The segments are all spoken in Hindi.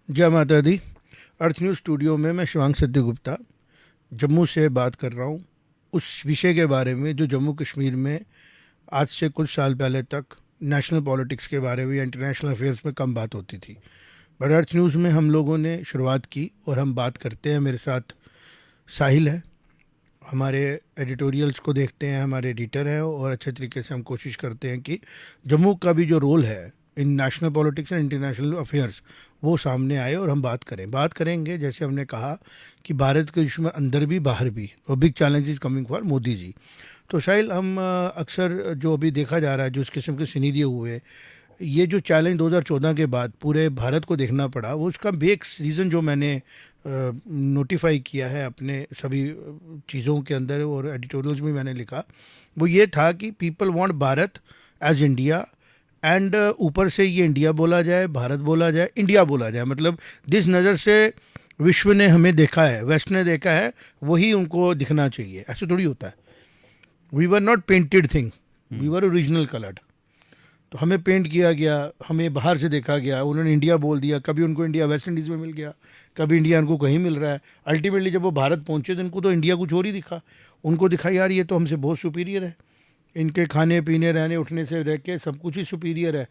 जय माता दी। अर्थ न्यूज़ स्टूडियो में मैं शिवांग सिद्धि गुप्ता जम्मू से बात कर रहा हूँ उस विषय के बारे में जो जम्मू कश्मीर में आज से कुछ साल पहले तक नेशनल पॉलिटिक्स के बारे में या इंटरनेशनल अफेयर्स में कम बात होती थी। बट अर्थ न्यूज़ में हम लोगों ने शुरुआत की और हम बात करते हैं। मेरे साथ साहिल है, हमारे एडिटोरियल्स को देखते हैं, हमारे एडिटर है और अच्छे तरीके से हम कोशिश करते हैं कि जम्मू का भी जो रोल है in national politics and international affairs वो सामने आए और हम बात करेंगे। जैसे हमने कहा कि भारत के दुश्मन अंदर भी बाहर भी और big challenge is coming for Modi ji. तो शायद हम अक्सर जो अभी देखा जा रहा है, जो इस किस्म के सिनेरियो हुए, ये जो चैलेंज 2014 के बाद पूरे भारत को देखना पड़ा, वो उसका भी एक रीज़न जो मैंने नोटिफाई किया है अपने सभी चीज़ों के अंदर और एडिटोरियल्स में मैंने लिखा, वो ये था कि people want Bharat as India and ऊपर से ये इंडिया बोला जाए, भारत बोला जाए, इंडिया बोला जाए। मतलब जिस नज़र से विश्व ने हमें देखा है, वेस्ट ने देखा है, वही उनको दिखना चाहिए। ऐसे थोड़ी होता है। We were not painted thing, we were original coloured. तो हमें पेंट किया गया, हमें बाहर से देखा गया, उन्होंने इंडिया बोल दिया। कभी उनको इंडिया वेस्ट इंडीज़ में मिल गया, कभी इंडिया उनको कहीं मिल रहा है। अल्टीमेटली जब वो भारत पहुंचे तो इनको तो इंडिया कुछ और ही दिखा। उनको दिखा यार ये तो हमसे बहुत सुपीरियर है, इनके खाने पीने रहने उठने से रह के सब कुछ ही सुपीरियर है।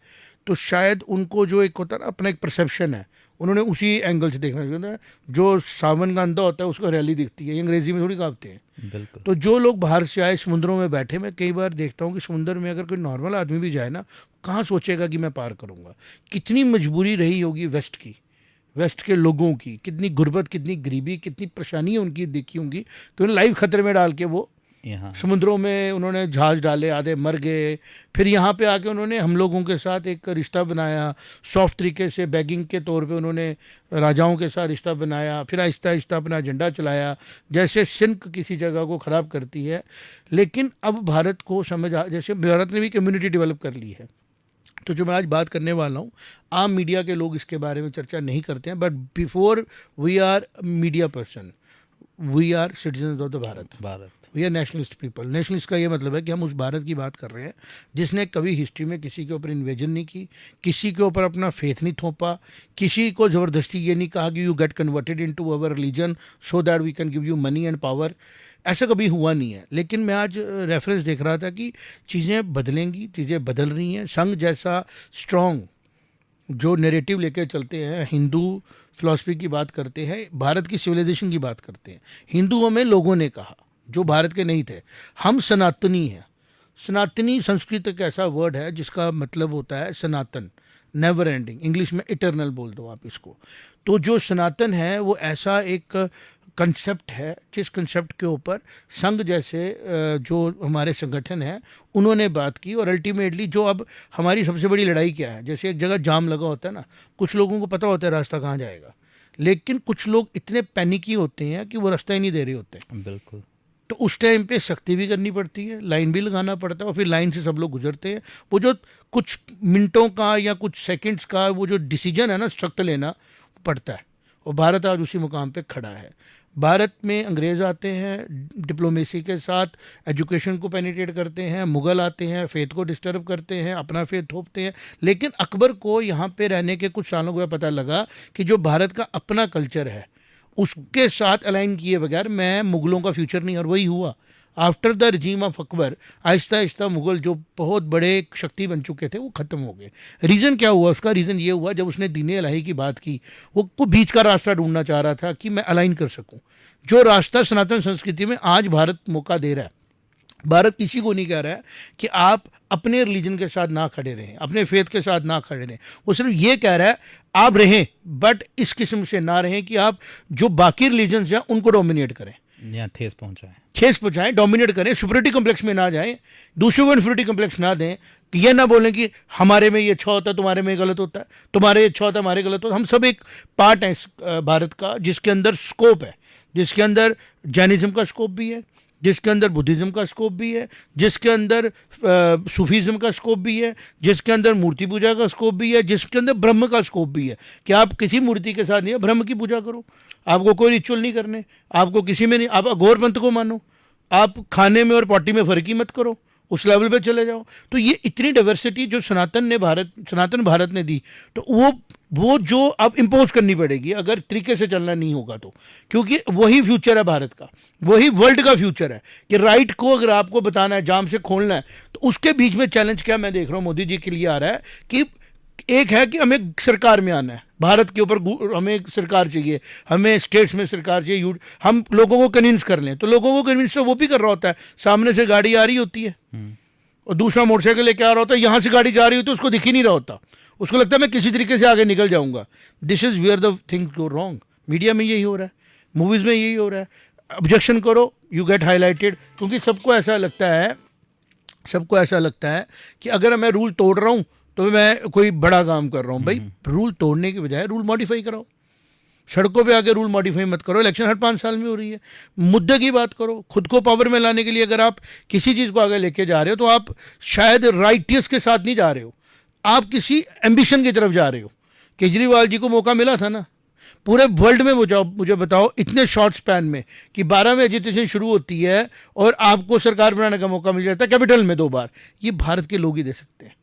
तो शायद उनको जो एक होता है ना, अपना एक परसेप्शन है, उन्होंने उसी एंगल से देखना चाहिए था। जो सावन का अंधा होता है उसको रैली दिखती है, ये अंग्रेजी में थोड़ी कहावते हैं। बिल्कुल। तो जो लोग बाहर से आए समुद्रों में बैठे, मैं कई बार देखता हूँ कि समुद्र में अगर कोई नॉर्मल आदमी भी जाए ना, कहाँ सोचेगा कि मैं पार करूँगा। कितनी मजबूरी रही होगी वेस्ट की, वेस्ट के लोगों की, कितनी गुर्बत, कितनी गरीबी, कितनी परेशानियाँ उनकी देखी होंगी कि उन्हें लाइफ खतरे में डाल के वो यहाँ समुद्रों में उन्होंने जहाज डाले, आधे मर गए। फिर यहाँ पे आके उन्होंने हम लोगों के साथ एक रिश्ता बनाया, सॉफ्ट तरीके से बैगिंग के तौर पे उन्होंने राजाओं के साथ रिश्ता बनाया। फिर आहिस्ता आहिस्ता अपना एजेंडा चलाया, जैसे सिंक किसी जगह को ख़राब करती है। लेकिन अब भारत को समझ आ, जैसे भारत ने भी कम्युनिटी डेवलप कर ली है। तो जो मैं आज बात करने वाला हूँ, आम मीडिया के लोग इसके बारे में चर्चा नहीं करते हैं, but before we are media person, we are citizen of the Bharat. We are nationalist people. Nationalist का ये मतलब है कि हम उस भारत की बात कर रहे हैं जिसने कभी हिस्ट्री में किसी के ऊपर इन्वेजन नहीं की, किसी के ऊपर अपना फेथ नहीं थोपा, किसी को ज़बरदस्ती ये नहीं कहा कि you get converted into our religion so that we can give you money and power. ऐसा कभी हुआ नहीं है। लेकिन मैं आज रेफरेंस देख रहा था कि चीज़ें बदलेंगी, चीज़ें बदल रही हैं। संघ जैसा स्ट्रॉन्ग जो नैरेटिव लेकर चलते हैं, हिंदू फिलॉसफी की बात करते हैं, भारत की सिविलाइजेशन की बात करते हैं। हिंदुओं में लोगों ने कहा जो भारत के नहीं थे, हम सनातनी हैं। सनातनी संस्कृत एक ऐसा वर्ड है जिसका मतलब होता है सनातन, नेवर एंडिंग। इंग्लिश में इटरनल बोल दो आप इसको। तो जो सनातन है वो ऐसा एक कंसेप्ट है जिस कंसेप्ट के ऊपर संघ जैसे जो हमारे संगठन है उन्होंने बात की। और अल्टीमेटली जो अब हमारी सबसे बड़ी लड़ाई क्या है, जैसे एक जगह जाम लगा होता है ना, कुछ लोगों को पता होता है रास्ता कहाँ जाएगा, लेकिन कुछ लोग इतने पैनिकी होते हैं कि वो रास्ता ही नहीं दे रहे होते। बिल्कुल। तो उस टाइम पे सख्ती भी करनी पड़ती है, लाइन भी लगाना पड़ता है और फिर लाइन से सब लोग गुजरते हैं। वो जो कुछ मिनटों का या कुछ सेकंड्स का वो जो डिसीजन है ना, स्ट्रक्ट लेना पड़ता है। और भारत आज उसी मुकाम पे खड़ा है। भारत में अंग्रेज़ आते हैं डिप्लोमेसी के साथ, एजुकेशन को पेनिट्रेट करते हैं, मुग़ल आते हैं, फेथ को डिस्टर्ब करते हैं, अपना फेथ थोपते हैं। लेकिन अकबर को यहाँ पे रहने के कुछ सालों के बाद पता लगा कि जो भारत का अपना कल्चर है उसके साथ अलाइन किए बगैर मैं मुग़लों का फ्यूचर नहीं। और वही हुआ। After the रजीम of Akbar Aahista Aahista Mughal जो बहुत बड़े शक्ति बन चुके थे वो ख़त्म हो गए। रीज़न क्या हुआ उसका? रीज़न ये हुआ जब उसने दीन इलाही की बात की, वो बीच का रास्ता ढूंढना चाह रहा था कि मैं अलाइन कर सकूं। जो रास्ता सनातन संस्कृति में आज भारत मौका दे रहा है। भारत किसी को नहीं कह रहा है कि आप अपने रिलीजन के साथ ना खड़े रहें, अपने फेथ के साथ ना खड़े रहें। वो सिर्फ ये कह रहा है आप रहें, बट इस किस्म से ना रहें कि आप जो बाकी रिलीजन्स हैं उनको डोमिनेट करें या ठेस पहुँचाएं, डोमिनेट करें, सुपरिटी कम्प्लेक्स में ना जाएं, दूसरों को इन्फिनिटी कम्प्लेक्स ना दें। कि ये ना बोलें कि हमारे में ये अच्छा होता है, तुम्हारे में गलत होता है, तुम्हारे ये अच्छा होता है, हमारे गलत होता है। हम सब एक पार्ट है इस भारत का, जिसके अंदर स्कोप है, जिसके अंदर जैनिज़्म का स्कोप भी है, जिसके अंदर बुद्धिज़्म का स्कोप भी है, जिसके अंदर सूफीज़्म का स्कोप भी है, जिसके अंदर मूर्ति पूजा का स्कोप भी है, जिसके अंदर ब्रह्म का स्कोप भी है कि आप किसी मूर्ति के साथ नहीं है, ब्रह्म की पूजा करो। आपको कोई रिचुअल नहीं करने, आपको किसी में नहीं, आप अघोर पंथ को मानो, आप खाने में और पॉटी में फ़र्क ही मत करो। उस लेवल पे चले जाओ। तो ये इतनी डाइवर्सिटी जो सनातन भारत ने दी, तो वो जो अब इम्पोज करनी पड़ेगी अगर तरीके से चलना नहीं होगा तो, क्योंकि वही फ्यूचर है भारत का, वही वर्ल्ड का फ्यूचर है कि राइट को अगर आपको बताना है, जाम से खोलना है, तो उसके बीच में चैलेंज क्या मैं देख रहा हूँ मोदी जी के लिए आ रहा है कि एक है कि हमें सरकार में आना है, भारत के ऊपर हमें सरकार चाहिए, हमें स्टेट्स में सरकार चाहिए, हम लोगों को कन्विंस कर लें। तो लोगों को कन्विंस तो वो भी कर रहा होता है, सामने से गाड़ी आ रही होती है और दूसरा मोटरसाइकिल लेके आ रहा होता है, यहाँ से गाड़ी जा रही होती है, उसको दिख ही नहीं रहा होता, उसको लगता है मैं किसी तरीके से आगे निकल जाऊंगा। This is where the things go wrong. Media में यही हो रहा है, मूवीज़ में यही हो रहा है। ऑब्जेक्शन करो, यू गेट हाईलाइटेड, क्योंकि सबको ऐसा लगता है कि अगर मैं रूल तोड़ रहा हूँ तो मैं कोई बड़ा काम कर रहा हूँ। भाई रूल तोड़ने के बजाय रूल मॉडिफाई कराओ, सड़कों पे आके रूल मॉडिफाई मत करो। इलेक्शन हर 5 साल में हो रही है, मुद्दे की बात करो। खुद को पावर में लाने के लिए अगर आप किसी चीज़ को आगे लेके जा रहे हो तो आप शायद राइटियस के साथ नहीं जा रहे हो, आप किसी एम्बिशन की तरफ जा रहे हो। केजरीवाल जी को मौका मिला था ना पूरे वर्ल्ड में, मुझे बताओ इतने शॉर्ट स्पैन में कि 12 में एजिटेशन शुरू होती है और आपको सरकार बनाने का मौका मिल जाता है कैपिटल में 2 बार। ये भारत के लोग ही दे सकते हैं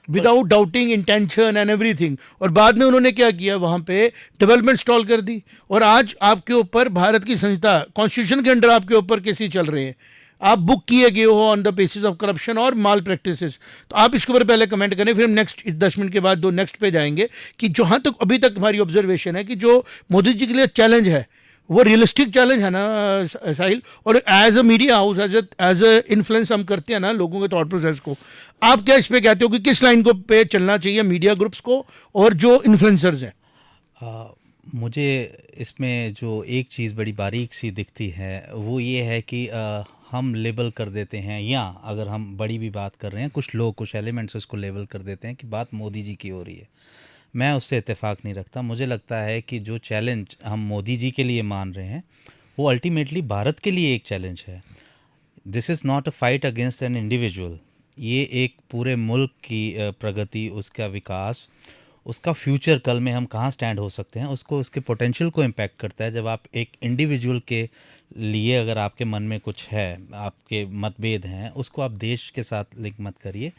without doubting intention and everything. और बाद में उन्होंने क्या किया, वहाँ पे डेवलपमेंट स्टॉल कर दी और आज आपके ऊपर भारत की संहिता कॉन्स्टिट्यूशन के अंडर आपके ऊपर केसेस चल रहे हैं, आप बुक किए गए हो on the basis of corruption और माल प्रैक्टिसेस। तो आप इसके ऊपर पहले कमेंट करें, फिर हम नेक्स्ट 10 मिनट के बाद 2 नेक्स्ट पे जाएंगे कि जहाँ तक अभी तक हमारी ऑब्जर्वेशन है कि जो मोदी जी के लिए चैलेंज है वो रियलिस्टिक चैलेंज है ना साहिल। और as a media house, as a influence हम करते हैं ना लोगों के थॉट प्रोसेस को, आप क्या इस पे कहते हो कि किस लाइन को पे चलना चाहिए मीडिया ग्रुप्स को और जो इन्फ्लुएंसर्स हैं? मुझे इसमें जो एक चीज़ बड़ी बारीक सी दिखती है वो ये है कि हम लेबल कर देते हैं, या अगर हम बड़ी भी बात कर रहे हैं, कुछ लोग कुछ एलिमेंट्स उसको लेबल कर देते हैं कि बात मोदी जी की हो रही है। मैं उससे इत्तेफाक नहीं रखता। मुझे लगता है कि जो चैलेंज हम मोदी जी के लिए मान रहे हैं वो अल्टीमेटली भारत के लिए एक चैलेंज है। This is not a fight against an individual. ये एक पूरे मुल्क की प्रगति, उसका विकास, उसका फ्यूचर, कल में हम कहाँ स्टैंड हो सकते हैं, उसको, उसके पोटेंशियल को इम्पैक्ट करता है। जब आप एक इंडिविजुअल के लिए अगर आपके मन में कुछ है, आपके मतभेद हैं, उसको आप देश के साथ लिंक मत करिए।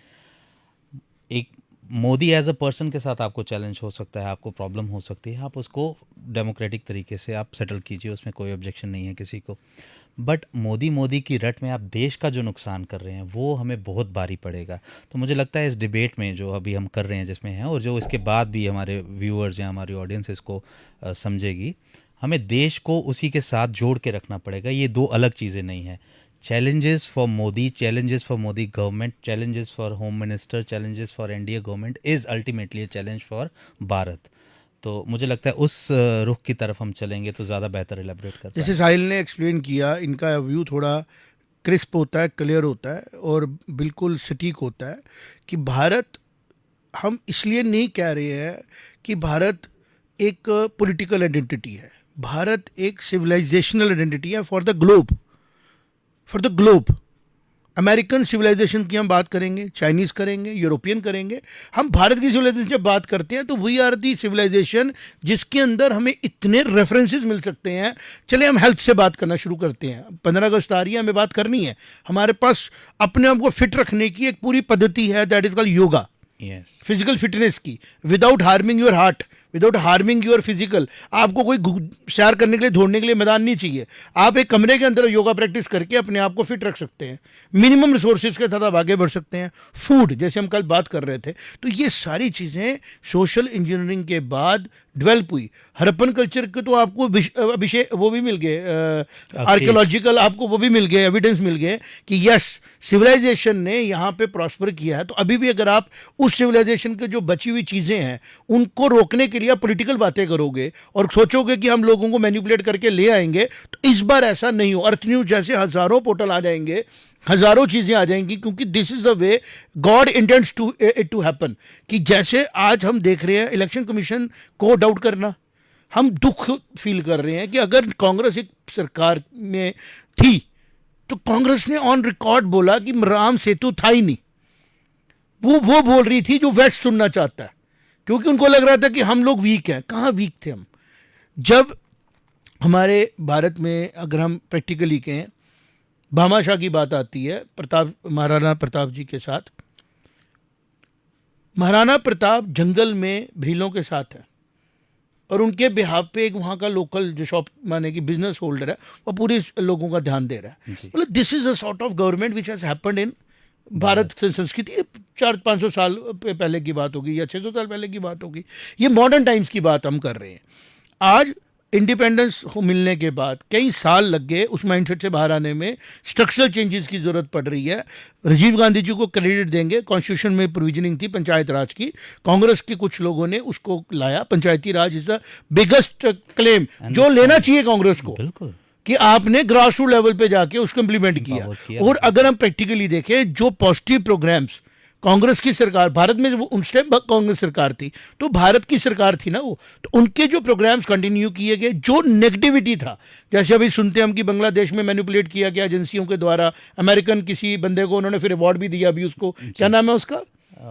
एक मोदी एज अ पर्सन के साथ आपको चैलेंज हो सकता है, आपको प्रॉब्लम हो सकती है, आप उसको डेमोक्रेटिक तरीके से आप सेटल कीजिए, उसमें कोई ऑब्जेक्शन नहीं है किसी को। बट मोदी की रट में आप देश का जो नुकसान कर रहे हैं वो हमें बहुत भारी पड़ेगा। तो मुझे लगता है इस डिबेट में जो अभी हम कर रहे हैं, जिसमें हैं, और जो इसके बाद भी हमारे व्यूअर्स या हमारी ऑडियंस इसको समझेगी, हमें देश को उसी के साथ जोड़ के रखना पड़ेगा। ये 2 अलग चीज़ें नहीं हैं। challenges for Modi, challenges for Modi government, challenges for Home Minister, challenges for NDA government is ultimately a challenge for Bharat. तो मुझे लगता है उस रुख की तरफ हम चलेंगे तो ज़्यादा बेहतर एलेबरेट कर पाएंगे। जैसे साहिल ने एक्सप्लेन किया, इनका व्यू थोड़ा क्रिस्प होता है, क्लियर होता है और बिल्कुल सटीक होता है कि भारत, हम इसलिए नहीं कह रहे हैं कि भारत एक पॉलिटिकल आइडेंटिटी है, भारत एक सिविलाइजेशनल आइडेंटिटी है for the globe, for the globe. American civilisation की हम बात करेंगे, चाइनीज़ करेंगे, यूरोपियन करेंगे, हम भारत की सिविलाइजेशन जब बात करते हैं तो वी आर दी सिविलाइजेशन जिसके अंदर हमें इतने रेफरेंसेस मिल सकते हैं। चले हम हेल्थ से बात करना शुरू करते हैं, 15 अगस्त आ रही है, हमें बात करनी है, हमारे पास अपने आप को फिट रखने की एक पूरी पद्धति है, that is called yoga, physical fitness की, without harming your heart, without harming your physical. आपको कोई सैर करने के लिए, दौड़ने के लिए मैदान नहीं चाहिए, आप एक कमरे के अंदर योगा प्रैक्टिस करके अपने आप को फिट रख सकते हैं, मिनिमम रिसोर्सेज के साथ आप आगे बढ़ सकते हैं। फूड, जैसे हम कल बात कर रहे थे, तो ये सारी चीज़ें सोशल इंजीनियरिंग के बाद डेवलप हुई। हड़प्पन कल्चर के तो आपको अभिषेक वो भी मिल गए, आर्कियोलॉजिकल आपको वो भी मिल गए, एविडेंस मिल गए कि यस सिविलाइजेशन ने यहाँ पे प्रॉस्पर किया है। तो अभी भी अगर आप उस सिविलाइजेशन के जो बची हुई चीज़ें हैं उनको रोकने के लिए आप पॉलिटिकल बातें करोगे और सोचोगे कि हम लोगों को मैनिपुलेट करके ले आएंगे, तो इस बार ऐसा नहीं हो। अर्थ न्यूज़ जैसे हज़ारों पोर्टल आ जाएंगे, हज़ारों चीज़ें आ जाएंगी, क्योंकि this is the way God intends to it to happen. कि जैसे आज हम देख रहे हैं इलेक्शन कमीशन को डाउट करना, हम दुख फील कर रहे हैं कि अगर कांग्रेस एक सरकार में थी तो कांग्रेस ने ऑन रिकॉर्ड बोला कि राम सेतु था ही नहीं। वो बोल रही थी जो वेस्ट सुनना चाहता है, क्योंकि उनको लग रहा था कि हम लोग वीक हैं। कहाँ वीक थे हम? जब हमारे भारत में अगर हम प्रैक्टिकली कहें, भामाशाह की बात आती है महाराणा प्रताप जी के साथ। महाराणा प्रताप जंगल में भीलों के साथ है और उनके बिहाफ पे एक वहाँ का लोकल जो शॉप माने कि बिजनेस होल्डर है वो पूरे लोगों का ध्यान दे रहा है। मतलब this is a sort of government which has happened in Bharat संस्कृति। 400-500 साल पहले की बात होगी या 600 साल पहले की बात होगी। ये मॉडर्न टाइम्स की बात हम कर रहे हैं। आज इंडिपेंडेंस मिलने के बाद कई साल लग गए उस माइंडसेट से बाहर आने में। स्ट्रक्चरल चेंजेस की जरूरत पड़ रही है। राजीव गांधी जी को क्रेडिट देंगे, कॉन्स्टिट्यूशन में प्रोविजनिंग थी पंचायत राज की, कांग्रेस के कुछ लोगों ने उसको लाया। पंचायती राज इज द बिगेस्ट क्लेम जो लेना चाहिए कांग्रेस को, कि आपने ग्रास रूट लेवल पे जाके उसको इम्प्लीमेंट किया। और अगर हम प्रैक्टिकली देखें जो पॉजिटिव प्रोग्राम्स कांग्रेस की सरकार, भारत में उस टाइम कांग्रेस सरकार थी तो भारत की सरकार थी ना वो, तो उनके जो प्रोग्राम्स कंटिन्यू किए गए, जो नेगेटिविटी था, जैसे अभी सुनते हैं हम कि बांग्लादेश में मैनिपुलेट किया गया एजेंसियों के द्वारा, अमेरिकन किसी बंदे को उन्होंने फिर अवार्ड भी दिया अभी उसको, क्या नाम है उसका,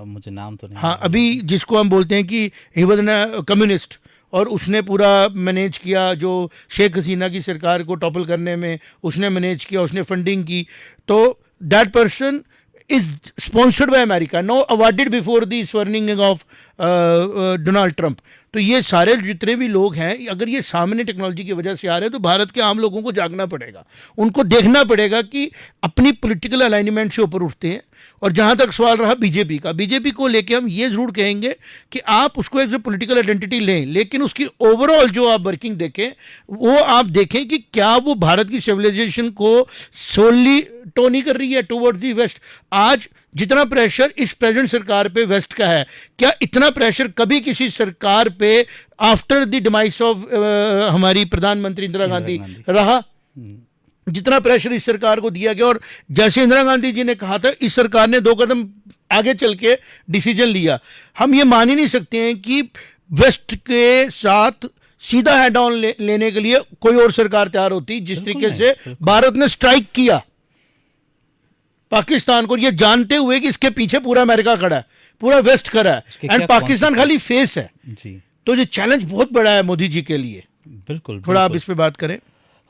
मुझे नाम तो नहीं। हाँ, अभी जिसको हम बोलते हैं कि ही वाज न कम्युनिस्ट और उसने पूरा मैनेज किया जो शेख हसीना की सरकार को टॉपल करने में उसने मैनेज किया, उसने फंडिंग की। तो that person is sponsored by America, now awarded before the swearing of Donald Trump। तो ये सारे जितने भी लोग हैं, अगर ये सामने टेक्नोलॉजी की वजह से आ रहे हैं तो भारत के आम लोगों को जागना पड़ेगा, उनको देखना पड़ेगा कि अपनी पॉलिटिकल अलाइनमेंट से ऊपर उठते हैं। और जहाँ तक सवाल रहा बीजेपी का, बीजेपी को लेके हम ये ज़रूर कहेंगे कि आप उसको एज ए पॉलिटिकल आइडेंटिटी लें, लेकिन उसकी ओवरऑल जो आप वर्किंग देखें वो आप देखें कि क्या वो भारत की सिविलाइजेशन को सोली टो नहीं कर रही है टूवर्ड्स दी वेस्ट। आज जितना प्रेशर इस प्रेजेंट सरकार पे वेस्ट का है, क्या इतना प्रेशर कभी किसी सरकार पे आफ्टर द डिमाइस ऑफ हमारी प्रधानमंत्री इंदिरा गांधी रहा? जितना प्रेशर इस सरकार को दिया गया, और जैसे इंदिरा गांधी जी ने कहा था, इस सरकार ने 2 कदम आगे चल के डिसीजन लिया। हम ये मान ही नहीं सकते हैं कि वेस्ट के साथ सीधा हेड ऑन लेने के लिए कोई और सरकार तैयार होती, जिस तरीके से भारत ने स्ट्राइक किया पाकिस्तान को, ये जानते हुए कि इसके पीछे पूरा अमेरिका खड़ा है, पूरा वेस्ट खड़ा है, एंड पाकिस्तान खाली फेस है जी। तो ये चैलेंज बहुत बड़ा है मोदी जी के लिए। बिल्कुल, थोड़ा आप इस पे बात करें।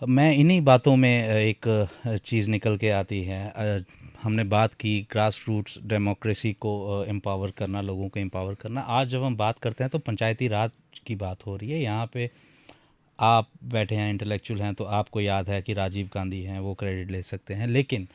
मैं इन्हीं बातों में एक चीज़ निकल के आती है। हमने बात की ग्रास रूट्स डेमोक्रेसी को एम्पावर करना, लोगों को एम्पावर करना। आज जब हम बात करते हैं तो पंचायती राज की बात हो रही है। यहाँ पे आप बैठे हैं, इंटेलेक्चुअल हैं, तो आपको याद है कि राजीव गांधी हैं, वो क्रेडिट ले सकते हैं। लेकिन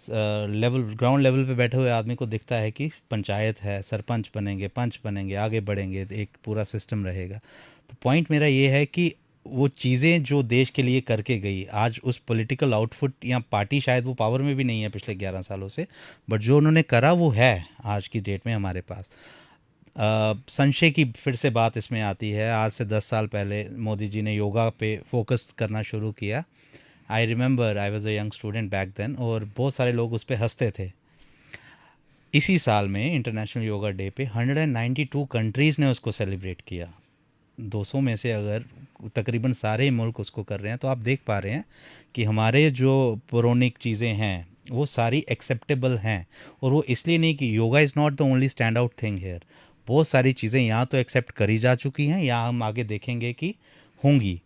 ग्राउंड लेवल पे बैठे हुए आदमी को दिखता है कि पंचायत है, सरपंच बनेंगे, पंच बनेंगे, आगे बढ़ेंगे, एक पूरा सिस्टम रहेगा। तो पॉइंट मेरा ये है कि वो चीज़ें जो देश के लिए करके गई, आज उस पॉलिटिकल आउटपुट या पार्टी, शायद वो पावर में भी नहीं है पिछले 11 सालों से, बट जो उन्होंने करा वो है आज की डेट में हमारे पास। संशय की फिर से बात इसमें आती है। आज से 10 साल पहले मोदी जी ने योगा पे फोकस करना शुरू किया। I remember I was a young student back then, और बहुत सारे लोग उस पर हंसते थे। इसी साल में इंटरनेशनल योगा डे पे 192 कंट्रीज़ ने उसको सेलिब्रेट किया। 200 में से अगर तकरीबन सारे मुल्क उसको कर रहे हैं, तो आप देख पा रहे हैं कि हमारे जो पौराणिक चीज़ें हैं वो सारी एक्सेप्टेबल हैं। और वो इसलिए नहीं कि yoga is not the only stand out thing here. बहुत सारी चीज़ें यहाँ तो एक्सेप्ट करी जा चुकी हैं, यहाँ हम आगे देखेंगे कि होंगी।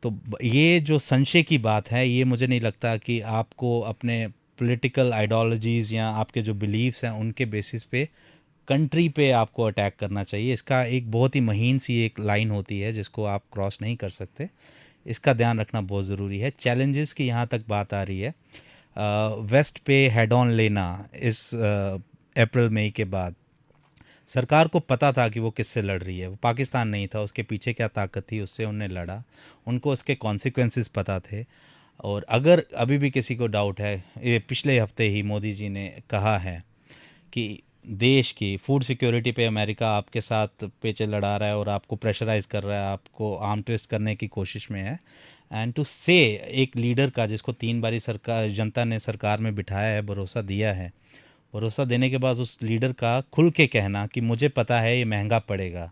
तो ये जो संशय की बात है, ये मुझे नहीं लगता कि आपको अपने पॉलिटिकल आइडियोलॉजीज़ या आपके जो बिलीव्स हैं उनके बेसिस पे कंट्री पे आपको अटैक करना चाहिए। इसका एक बहुत ही महीन सी एक लाइन होती है जिसको आप क्रॉस नहीं कर सकते। इसका ध्यान रखना बहुत ज़रूरी है। चैलेंजेस की यहाँ तक बात आ रही है, वेस्ट पे हेड ऑन लेना इस अप्रैल मई के बाद, सरकार को पता था कि वो किससे लड़ रही है। वो पाकिस्तान नहीं था, उसके पीछे क्या ताकत थी, उससे उन्हें लड़ा। उनको उसके कॉन्सिक्वेंसेस पता थे। और अगर अभी भी किसी को डाउट है, ये पिछले हफ्ते ही मोदी जी ने कहा है कि देश की फूड सिक्योरिटी पे अमेरिका आपके साथ पेचे लड़ा रहा है और आपको प्रेशराइज़ कर रहा है, आपको आर्म ट्विस्ट करने की कोशिश में है। एंड टू से एक लीडर का जिसको 3 बारी सरकार जनता ने सरकार में बिठाया है, भरोसा दिया है, भरोसा देने के बाद उस लीडर का खुल के कहना कि मुझे पता है ये महंगा पड़ेगा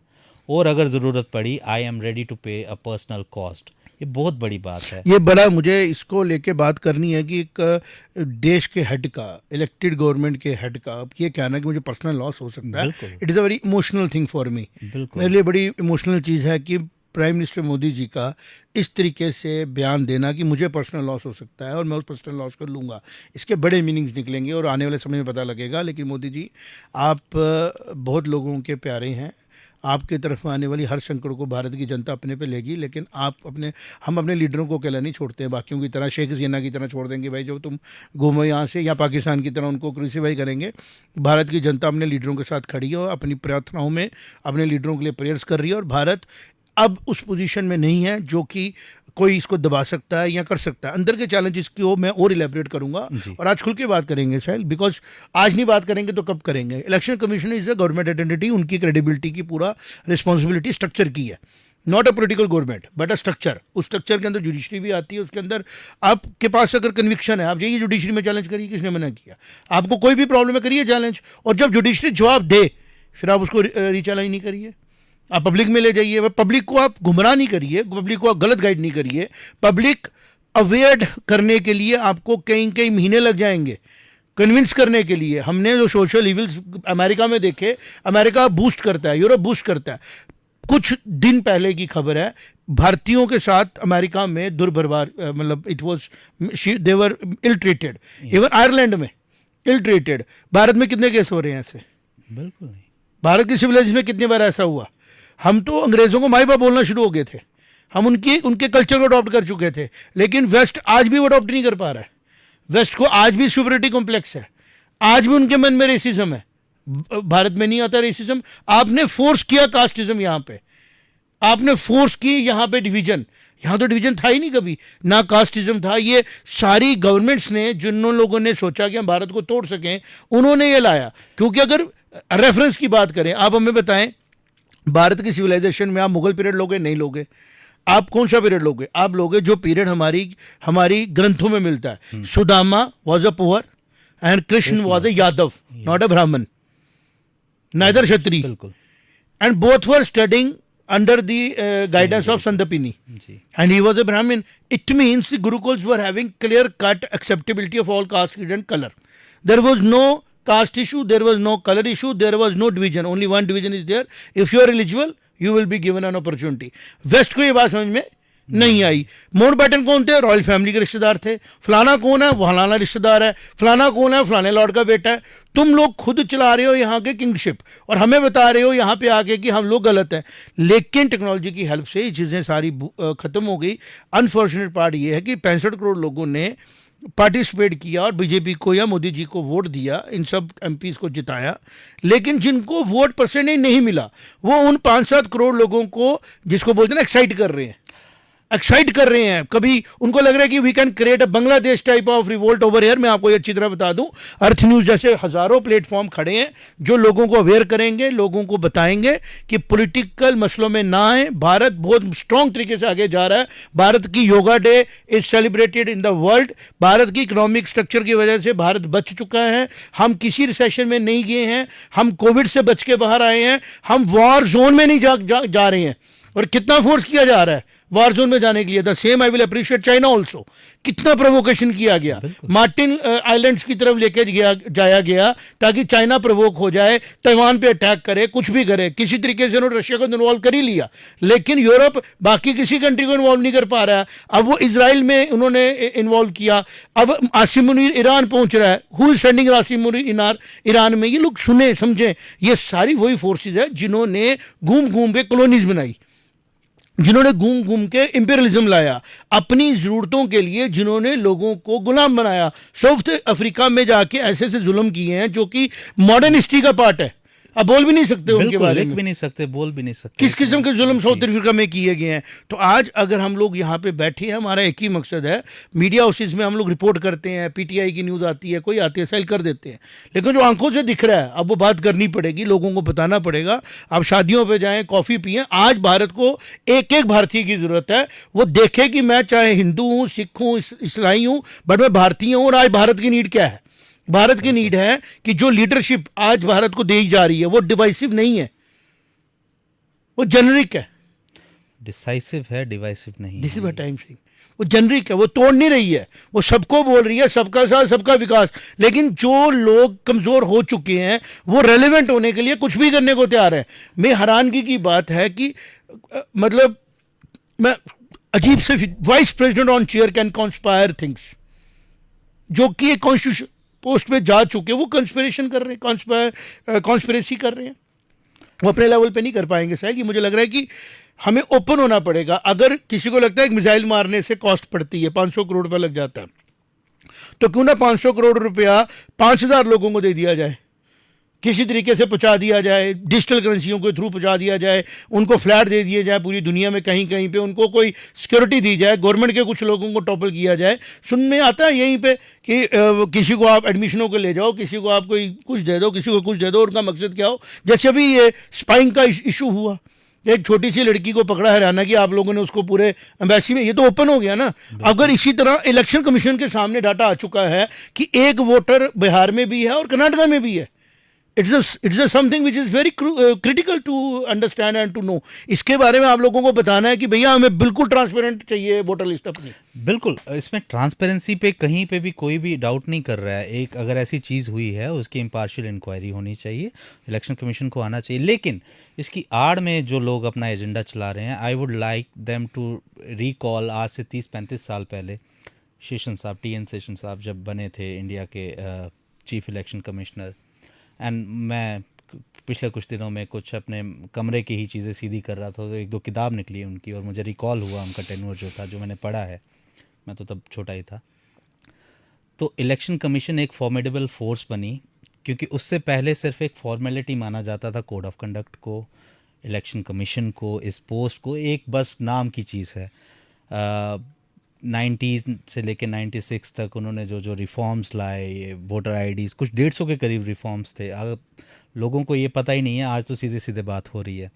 और अगर ज़रूरत पड़ी आई एम रेडी टू पे अ पर्सनल कॉस्ट, ये बहुत बड़ी बात है। ये बड़ा मुझे इसको लेके बात करनी है कि एक देश के हेड का, इलेक्टेड गवर्नमेंट के हेड का अब ये कहना कि मुझे पर्सनल लॉस हो सकता है, it is a very emotional thing for me. मेरे लिए बड़ी इमोशनल चीज़ है कि प्राइम मिनिस्टर मोदी जी का इस तरीके से बयान देना कि मुझे पर्सनल लॉस हो सकता है और मैं उस पर्सनल लॉस को लूँगा, इसके बड़े मीनिंग्स निकलेंगे और आने वाले समय में पता लगेगा। लेकिन मोदी जी, आप बहुत लोगों के प्यारे हैं, आपकी तरफ आने वाली हर संकट को भारत की जनता अपने पे लेगी, लेकिन हम अपने लीडरों को अकेला नहीं छोड़ते हैं, बाकियों की तरह शेख हसीना की तरह छोड़ देंगे भाई जो तुम घूमो यहाँ से, या पाकिस्तान की तरह उनको क्रूसीफाई करेंगे। भारत की जनता अपने लीडरों के साथ खड़ी है और अपनी प्रार्थनाओं में अपने लीडरों के लिए प्रेयर्स कर रही है, और भारत अब उस पोजीशन में नहीं है जो कि कोई इसको दबा सकता है या कर सकता है। अंदर के चैलेंजेस की मैं और इलेबरेट करूंगा और आज खुल के बात करेंगे साहिल, बिकॉज आज नहीं बात करेंगे तो कब करेंगे। Election commission is a government identity, उनकी क्रेडिबिलिटी की पूरा रिस्पॉन्सिबिलिटी स्ट्रक्चर की है, not a political government but a structure. उस स्ट्रक्चर के अंदर जुडिशरी भी आती है, उसके अंदर आपके पास अगर कन्विक्शन है, आप जाइए जुडिशरी में चैलेंज करिए, किसने मना किया? आपको कोई भी प्रॉब्लम है करिए चैलेंज, और जब जुडिशरी जवाब दे फिर आप उसको रीचैलेंज नहीं करिए, आप पब्लिक में ले जाइए। पब्लिक को आप गुमराह नहीं करिए, पब्लिक को आप गलत गाइड नहीं करिए। पब्लिक अवेयर करने के लिए आपको कई कई महीने लग जाएंगे, कन्विंस करने के लिए। हमने जो सोशल इविल्स अमेरिका में देखे, अमेरिका बूस्ट करता है, यूरोप बूस्ट करता है। कुछ दिन पहले की खबर है, भारतीयों के साथ अमेरिका में दुर्व्यवहार, मतलब it was they were ill treated, even Ireland में इल ट्रीटेड। भारत में कितने केस हो रहे हैं ऐसे? बिल्कुल नहीं। भारत की सिविलाइजेशन में कितनी बार ऐसा हुआ? हम तो अंग्रेज़ों को माई बाप बोलना शुरू हो गए थे, हम उनके कल्चर को अडॉप्ट कर चुके थे, लेकिन वेस्ट आज भी वो अडॉप्ट नहीं कर पा रहा है। वेस्ट को आज भी सुपरिटी कॉम्प्लेक्स है, आज भी उनके मन में रेसिज्म है। भारत में नहीं आता रेसिज्म, आपने फोर्स किया कास्टिज्म, यहाँ पे आपने फोर्स की यहाँ पे डिवीजन। यहाँ तो डिवीजन था ही नहीं कभी, ना कास्टिज्म था। ये सारी गवर्नमेंट्स ने, जिन लोगों ने सोचा कि हम भारत को तोड़ सकें, उन्होंने ये लाया। क्योंकि अगर रेफरेंस की बात करें, आप हमें बताएं भारत की सिविलाइजेशन में आप मुगल पीरियड लोगे? नहीं लोगे। आप कौन सा पीरियड लोगे? आप लोगे जो पीरियड हमारी ग्रंथों में मिलता है। Sudama was a poor and Krishna was a Yadav, not a ब्राह्मण, नाइदर क्षत्रिय, बिल्कुल। And both were studying under the guidance of Sandapini, and he was a Brahmin. It means the Gurukuls were having clear-cut acceptability of all caste, creed and color. There was no caste issue, there was no color issue, there was no division. Only one division is there. If you are eligible, you will be given an opportunity. West को ये बात समझ में नहीं आई। माउंटबेटन कौन थे? रॉयल फैमिली के रिश्तेदार थे। फलाना कौन है? फलाना रिश्तेदार है। फलाना कौन है? फलाने लॉर्ड का बेटा है। तुम लोग खुद चला रहे हो यहाँ के किंगशिप और हमें बता रहे हो यहाँ पे आके कि हम लोग गलत हैं। लेकिन टेक्नोलॉजी की हेल्प से ये चीज़ें सारी खत्म हो गई। अनफॉर्चुनेट पार्ट ये है कि 65 करोड़ लोगों ने पार्टिसिपेट किया और बीजेपी को या मोदी जी को वोट दिया, इन सब एमपीज को जिताया, लेकिन जिनको वोट परसेंटेज नहीं मिला वो उन 5-7 करोड़ लोगों को, जिसको बोलते हैं ना, एक्साइट कर रहे हैं। कभी उनको लग रहा है कि we can create a Bangladesh type of revolt over here. मैं आपको ये अच्छी तरह बता दूं, अर्थ न्यूज़ जैसे हज़ारों प्लेटफॉर्म खड़े हैं जो लोगों को अवेयर करेंगे, लोगों को बताएंगे कि पॉलिटिकल मसलों में ना आए। भारत बहुत स्ट्रॉन्ग तरीके से आगे जा रहा है। भारत की yoga day is celebrated in the world. Bharat की इकोनॉमिक स्ट्रक्चर की वजह से भारत बच चुका है। हम किसी रिसेशन में नहीं गए हैं, हम कोविड से बच के बाहर आए हैं, हम वॉर जोन में नहीं जा रहे हैं। और कितना फोर्स किया जा रहा है वार जोन में जाने के लिए। The same I will appreciate China also. कितना प्रोवोकेशन किया गया, मार्टिन आइलैंड्स की तरफ लेके जाया गया ताकि चाइना प्रोवोक हो जाए, ताइवान पे अटैक करे, कुछ भी करे। किसी तरीके से उन्होंने रशिया को इन्वॉल्व कर ही लिया, लेकिन यूरोप बाकी किसी कंट्री को इन्वॉल्व नहीं कर पा रहा है। अब वो इजराइल में उन्होंने इन्वॉल्व किया। अब आसिम मुनीर ईरान पहुंच रहा है। Who is sending Asim Munir Iran में? ये लोग सुने समझें, ये सारी वही फोर्सेज है जिन्होंने घूम घूम के कॉलोनीज बनाई, जिन्होंने घूम घूम के इंपीरियलिज्म लाया अपनी ज़रूरतों के लिए, जिन्होंने लोगों को गुलाम बनाया। साउथ अफ्रीका में जाके ऐसे ऐसे जुल्म किए हैं जो कि मॉडर्न हिस्ट्री का पार्ट है। अब बोल भी नहीं सकते उनके बारे में, भी नहीं सकते, बोल भी नहीं सकते किस किस्म के जुल्म साउथ अफ्रीका में किए गए हैं। तो आज अगर हम लोग यहाँ पे बैठे हैं, हमारा एक ही मकसद है, मीडिया हाउसेज में हम लोग रिपोर्ट करते हैं, पीटीआई की न्यूज़ आती है, कोई आती है, सेल कर देते हैं, लेकिन जो आंखों से दिख रहा है अब वो बात करनी पड़ेगी, लोगों को बताना पड़ेगा। आप शादियों पर जाएँ, कॉफ़ी पिएँ। आज भारत को एक एक भारतीय की ज़रूरत है। वो देखे कि मैं चाहे हिंदू हूँ, सिख हूँ, ईसाई हूँ, बट मैं भारतीय हूँ। और आज भारत की नीड क्या है? भारत की नीड है कि जो लीडरशिप आज भारत को दी जा रही है वो डिवाइसिव नहीं है, वो जेनरिक है। डिसाइसिव है, डिवाइसिव नहीं। This is what I am saying. वो जेनरिक है, वो तोड़ नहीं रही है, वो सबको बोल रही है, सबका साथ सबका विकास। लेकिन जो लोग कमज़ोर हो चुके हैं वो रेलेवेंट होने के लिए कुछ भी करने को तैयार है। मैं हैरानगी की बात है कि मतलब मैं अजीब से vice president on chair can conspire things, जो कि एक कॉन्स्टिट्यूशन पोस्ट पे जा चुके वो कंस्पिरेशन कर रहे हैं, कॉन्स्पिरेसी कर रहे हैं, वो अपने लेवल पे नहीं कर पाएंगे। शायद ये मुझे लग रहा है कि हमें ओपन होना पड़ेगा। अगर किसी को लगता है कि मिसाइल मारने से कॉस्ट पड़ती है, 500 करोड़ रुपया लग जाता है, तो क्यों ना 500 करोड़ रुपया 5000 लोगों को दे दिया जाए, किसी तरीके से पहुंचा दिया जाए, डिजिटल करेंसियों के थ्रू पहुंचा दिया जाए, उनको फ्लैट दे दिए जाए पूरी दुनिया में, कहीं कहीं पे उनको कोई सिक्योरिटी दी जाए, गवर्नमेंट के कुछ लोगों को टॉपल किया जाए। सुन में आता है यहीं पे कि किसी को आप एडमिशनों को ले जाओ, किसी को आप कोई कुछ दे दो, किसी को कुछ दे दो, उनका मकसद क्या हो। जैसे अभी ये स्पाइंग का इशू हुआ, एक छोटी सी लड़की को पकड़ा हरियाणा की, आप लोगों ने उसको पूरे एम्बेसी में, ये तो ओपन हो गया ना। अगर इसी तरह इलेक्शन कमीशन के सामने डाटा आ चुका है कि एक वोटर बिहार में भी है और कर्नाटका में भी है, it's something which is very critical to understand and to know. इसके बारे में आप लोगों को बताना है कि भैया हमें बिल्कुल ट्रांसपेरेंट चाहिए वोटर लिस्ट अपनी। बिल्कुल, इसमें ट्रांसपेरेंसी पे कहीं पे भी कोई भी डाउट नहीं कर रहा है। एक अगर ऐसी चीज़ हुई है उसकी इम्पार्शियल इंक्वायरी होनी चाहिए, इलेक्शन कमीशन को आना चाहिए। लेकिन इसकी आड़ में जो लोग अपना एजेंडा चला रहे हैं, I would like them to recall आज से 30-35 साल पहले शेषन साहब, TN शेषन साहब जब बने थे इंडिया के चीफ इलेक्शन कमिश्नर। एंड मैं पिछले कुछ दिनों में कुछ अपने कमरे की ही चीज़ें सीधी कर रहा था, तो एक दो किताब निकली उनकी और मुझे रिकॉल हुआ उनका टेन्योर जो था, जो मैंने पढ़ा है, मैं तो तब छोटा ही था। तो इलेक्शन कमीशन एक फॉर्मेडेबल फोर्स बनी, क्योंकि उससे पहले सिर्फ एक फॉर्मेलिटी माना जाता था कोड ऑफ कंडक्ट को, इलेक्शन कमीशन को, इस पोस्ट को, एक बस नाम की चीज़ है। 90s से लेके 96 तक उन्होंने जो जो रिफॉर्म्स लाए, ये वोटर IDs, कुछ 150 के करीब रिफॉर्म्स थे। अब लोगों को ये पता ही नहीं है, आज तो सीधे सीधे बात हो रही है।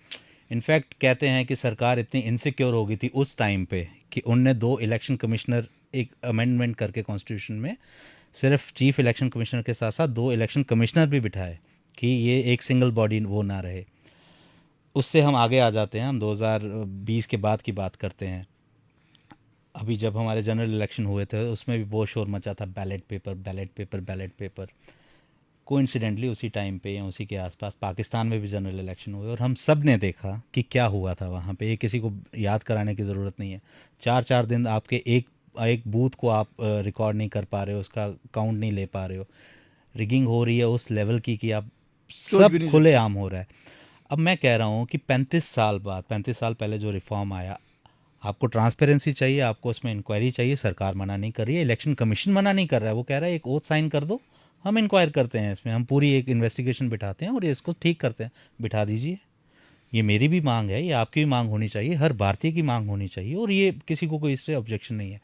इनफैक्ट कहते हैं कि सरकार इतनी इनसिक्योर हो गई थी उस टाइम पे कि उनने 2 इलेक्शन कमिश्नर, एक अमेंडमेंट करके कॉन्स्टिट्यूशन में सिर्फ चीफ इलेक्शन कमिश्नर के साथ साथ 2 इलेक्शन कमिश्नर भी बिठाए कि ये एक सिंगल बॉडी वो ना रहे। उससे हम आगे आ जाते हैं, हम 2020 के बाद की बात करते हैं। अभी जब हमारे जनरल इलेक्शन हुए थे उसमें भी बहुत शोर मचा था, ballot paper ballot paper ballot paper. Coincidentally उसी टाइम पे या उसी के आसपास पाकिस्तान में भी जनरल इलेक्शन हुए और हम सब ने देखा कि क्या हुआ था वहाँ पे। ये किसी को याद कराने की ज़रूरत नहीं है। 4-4 दिन आपके एक बूथ को आप रिकॉर्ड नहीं कर पा रहे हो, उसका काउंट नहीं ले पा रहे हो। रिगिंग हो रही है उस लेवल की कि आप सब खुलेआम हो रहा है। अब मैं कह रहा हूँ कि 35 साल पहले जो रिफॉर्म आया, आपको ट्रांसपेरेंसी चाहिए, आपको उसमें इंक्वायरी चाहिए, सरकार मना नहीं कर रही है, इलेक्शन कमीशन मना नहीं कर रहा है। वो कह रहा है एक ओथ साइन कर दो, हम इंक्वायर करते हैं इसमें, हम पूरी एक इन्वेस्टिगेशन बिठाते हैं और ये इसको ठीक करते हैं। बिठा दीजिए, ये मेरी भी मांग है, ये आपकी भी मांग होनी चाहिए, हर भारतीय की मांग होनी चाहिए, और ये किसी को कोई इससे ऑब्जेक्शन नहीं है।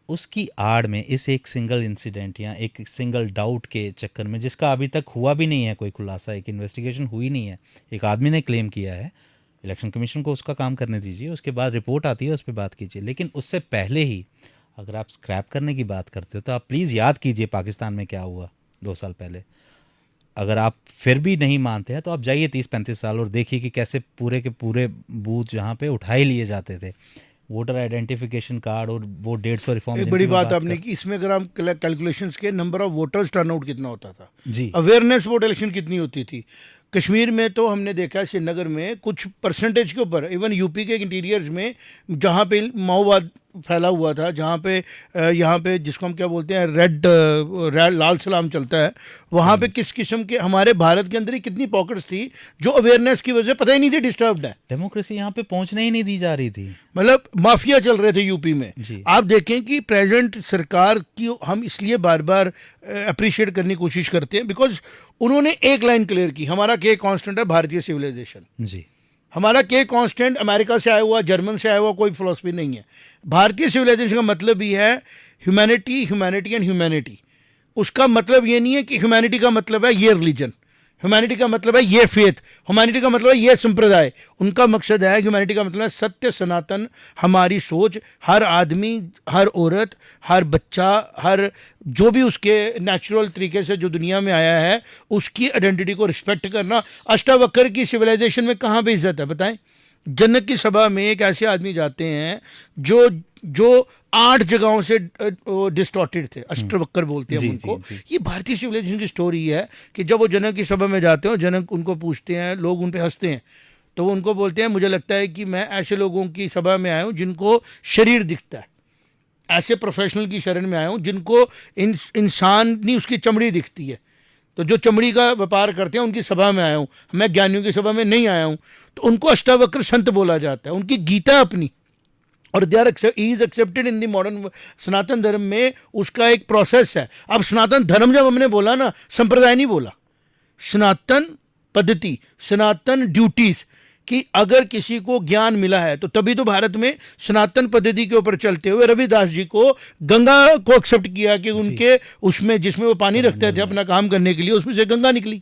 उसकी आड़ में इस एक सिंगल इंसिडेंट या एक सिंगल डाउट के चक्कर में, जिसका अभी तक हुआ भी नहीं है कोई खुलासा, एक इन्वेस्टिगेशन हुई नहीं है, एक आदमी ने क्लेम किया है, इलेक्शन कमीशन को उसका काम करने दीजिए, उसके बाद रिपोर्ट आती है उस पर बात कीजिए। लेकिन उससे पहले ही अगर आप स्क्रैप करने की बात करते हो तो आप प्लीज़ याद कीजिए पाकिस्तान में क्या हुआ 2 साल पहले। अगर आप फिर भी नहीं मानते हैं तो आप जाइए 30-35 साल और देखिए कि कैसे पूरे के पूरे बूथ जहाँ पे उठाए लिए जाते थे, वोटर आइडेंटिफिकेशन कार्ड, और वो 150 रिफॉर्म। एक बड़ी बात आपने की, इसमें अगर हम कैलकुलेशंस के नंबर ऑफ वोटर्स टर्नआउट कितना होता था जी, अवेयरनेस वोट इलेक्शन कितनी होती थी। कश्मीर में तो हमने देखा है, श्रीनगर में कुछ परसेंटेज के ऊपर, इवन यूपी के इंटीरियर्स में जहाँ पे माओवाद फैला हुआ था, जहाँ पे यहाँ पे जिसको हम क्या बोलते हैं रेड लाल सलाम चलता है, वहाँ पे किस किस्म के हमारे भारत के अंदर ही कितनी पॉकेट्स थी जो अवेयरनेस की वजह से पता ही नहीं थी डिस्टर्ब्ड है। डेमोक्रेसी यहाँ पे पहुँचने ही नहीं दी जा रही थी, मतलब माफिया चल रहे थे यूपी में। आप देखें कि प्रेजेंट सरकार की हम इसलिए बार बार अप्रिशिएट करने की कोशिश करते हैं बिकॉज उन्होंने एक लाइन क्लियर की, हमारा के कांस्टेंट है भारतीय सिविलाइजेशन। जी, हमारा के कांस्टेंट अमेरिका से आया हुआ, जर्मन से आया हुआ कोई फिलॉसफी नहीं है। भारतीय सिविलाइजेशन का मतलब ही है ह्यूमैनिटी, ह्यूमैनिटी एंड ह्यूमैनिटी। उसका मतलब ये नहीं है कि ह्यूमैनिटी का मतलब है ये रिलीजन, ह्यूमैनिटी का मतलब है ये फेथ, ह्यूमैनिटी का मतलब है ये संप्रदाय। उनका मकसद है, ह्यूमैनिटी का मतलब है सत्य सनातन, हमारी सोच, हर आदमी, हर औरत, हर बच्चा, हर जो भी उसके नेचुरल तरीके से जो दुनिया में आया है उसकी आइडेंटिटी को रिस्पेक्ट करना। अष्टावक्र की सिविलाइजेशन में कहाँ पे इज्जत है बताएं? जनक की सभा में एक ऐसे आदमी जाते हैं जो 8 जगहों से डिस्टॉर्टेड थे, अष्टवक्र बोलते हैं उनको। ये भारतीय सिविलाइजेशन की स्टोरी है कि जब वो जनक की सभा में जाते हैं, जनक उनको पूछते हैं, लोग उन पे हंसते हैं, तो वो उनको बोलते हैं मुझे लगता है कि मैं ऐसे लोगों की सभा में आया हूँ जिनको शरीर दिखता है, ऐसे प्रोफेशनल की शरण में आया हूँ जिनको इंसान नहीं उसकी चमड़ी दिखती है। तो जो चमड़ी का व्यापार करते हैं उनकी सभा में आया हूँ, मैं ज्ञानियों की सभा में नहीं आया हूँ। तो उनको अष्टावक्र संत बोला जाता है, उनकी गीता अपनी, और they are is accepted in the modern Sanatan Dharma में। उसका एक प्रोसेस है। अब सनातन धर्म जब हमने बोला ना, संप्रदाय नहीं बोला, सनातन पद्धति, सनातन ड्यूटीज, कि अगर किसी को ज्ञान मिला है तो तभी तो भारत में सनातन पद्धति के ऊपर चलते हुए रविदास जी को गंगा को एक्सेप्ट किया कि उनके उसमें जिसमें वो पानी रखते थे अपना काम करने के लिए, उसमें से गंगा निकली,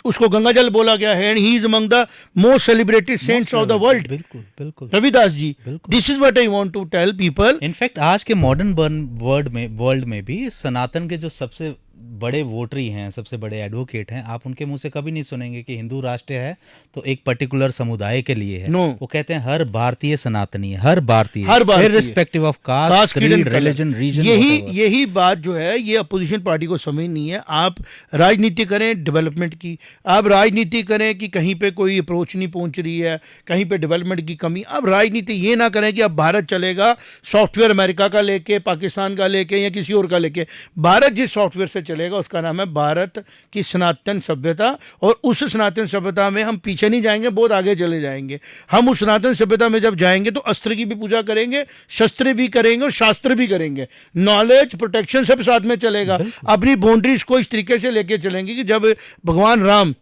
उसको गंगा जल बोला गया है। And he is among the most celebrated saints of the world. बिल्कुल बिल्कुल Ravidas ji. This is what I want to tell people. In fact आज के मॉडर्न वर्ल्ड में भी सनातन के जो सबसे बड़े वोटरी हैं, सबसे बड़े एडवोकेट हैं, आप उनके मुंह से कभी नहीं सुनेंगे कि हिंदू राष्ट्र है तो एक पर्टिकुलर समुदाय के लिए है। No. वो कहते हैं हर भारतीय सनातनी है, हर भारतीय, irrespective of caste, creed, religion, region. यही बात जो है ये अपोजिशन पार्टी को समझनी है। आप राजनीति करें डेवलपमेंट की, आप राजनीति करें कि कहीं पे कोई अप्रोच नहीं पहुंच रही है, कहीं पे डेवलपमेंट की कमी। आप राजनीति ये ना करें कि अब भारत चलेगा सॉफ्टवेयर अमेरिका का लेके, पाकिस्तान का लेके या किसी और का लेके। भारत जिस सॉफ्टवेयर से चलेगा उसका नाम है भारत की सनातन सभ्यता, और उस सनातन सभ्यता में हम पीछे नहीं जाएंगे, बहुत आगे चले जाएंगे। हम उस सनातन सभ्यता में जब जाएंगे तो अस्त्र की भी पूजा करेंगे, शस्त्र भी करेंगे और शास्त्र भी करेंगे, नॉलेज प्रोटेक्शन सब साथ में चलेगा। अपनी बाउंड्रीज को इस तरीके से लेके चलेंगे कि जब भगवान राम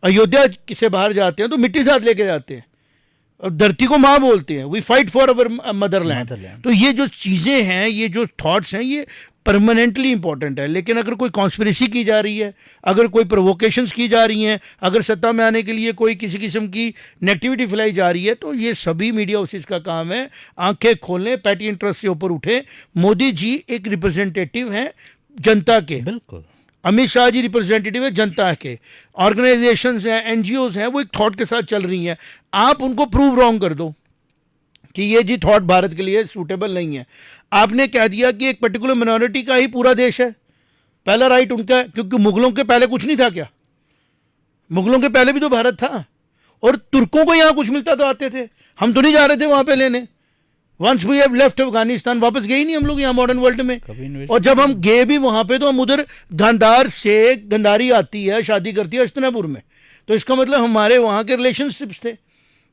अयोध्या से बाहर जाते हैं तो मिट्टी साथ लेके जाते हैं और धरती को माँ बोलते हैं, we fight for our motherland. तो ये जो चीज़ें हैं, ये जो थॉट्स हैं, ये परमानेंटली इंपॉर्टेंट है। लेकिन अगर कोई कॉन्स्पिरेसी की जा रही है, अगर कोई प्रोवोकेशंस की जा रही हैं, अगर सत्ता में आने के लिए कोई किसी किस्म की नेगेटिविटी फैलाई जा रही है, तो ये सभी मीडिया हाउसेस का काम है आंखें खोलने, पैटी इंटरेस्ट से ऊपर उठे। मोदी जी एक रिप्रेजेंटेटिव हैं जनता के, बिल्कुल। अमित शाह जी रिप्रेजेंटेटिव है जनता के, ऑर्गेनाइजेशंस हैं, एनजीओज हैं, वो एक थॉट के साथ चल रही हैं। आप उनको प्रूव रॉन्ग कर दो कि ये जी थॉट भारत के लिए सूटेबल नहीं है। आपने कह दिया कि एक पर्टिकुलर मिनॉरिटी का ही पूरा देश है, पहला राइट उनका है, क्योंकि मुगलों के पहले कुछ नहीं था क्या? मुगलों के पहले भी तो भारत था, और तुर्कों को यहाँ कुछ मिलता तो आते थे, हम तो नहीं जा रहे थे वहाँ पे लेने। Once we have left Afghanistan, वापस गए ही नहीं हम लोग यहाँ मॉडर्न वर्ल्ड में। और जब हम गए भी वहाँ पे तो हम उधर गांधार से गंधारी आती है, शादी करती है हस्तिनापुर में, तो इसका मतलब हमारे वहाँ के रिलेशनशिप्स थे।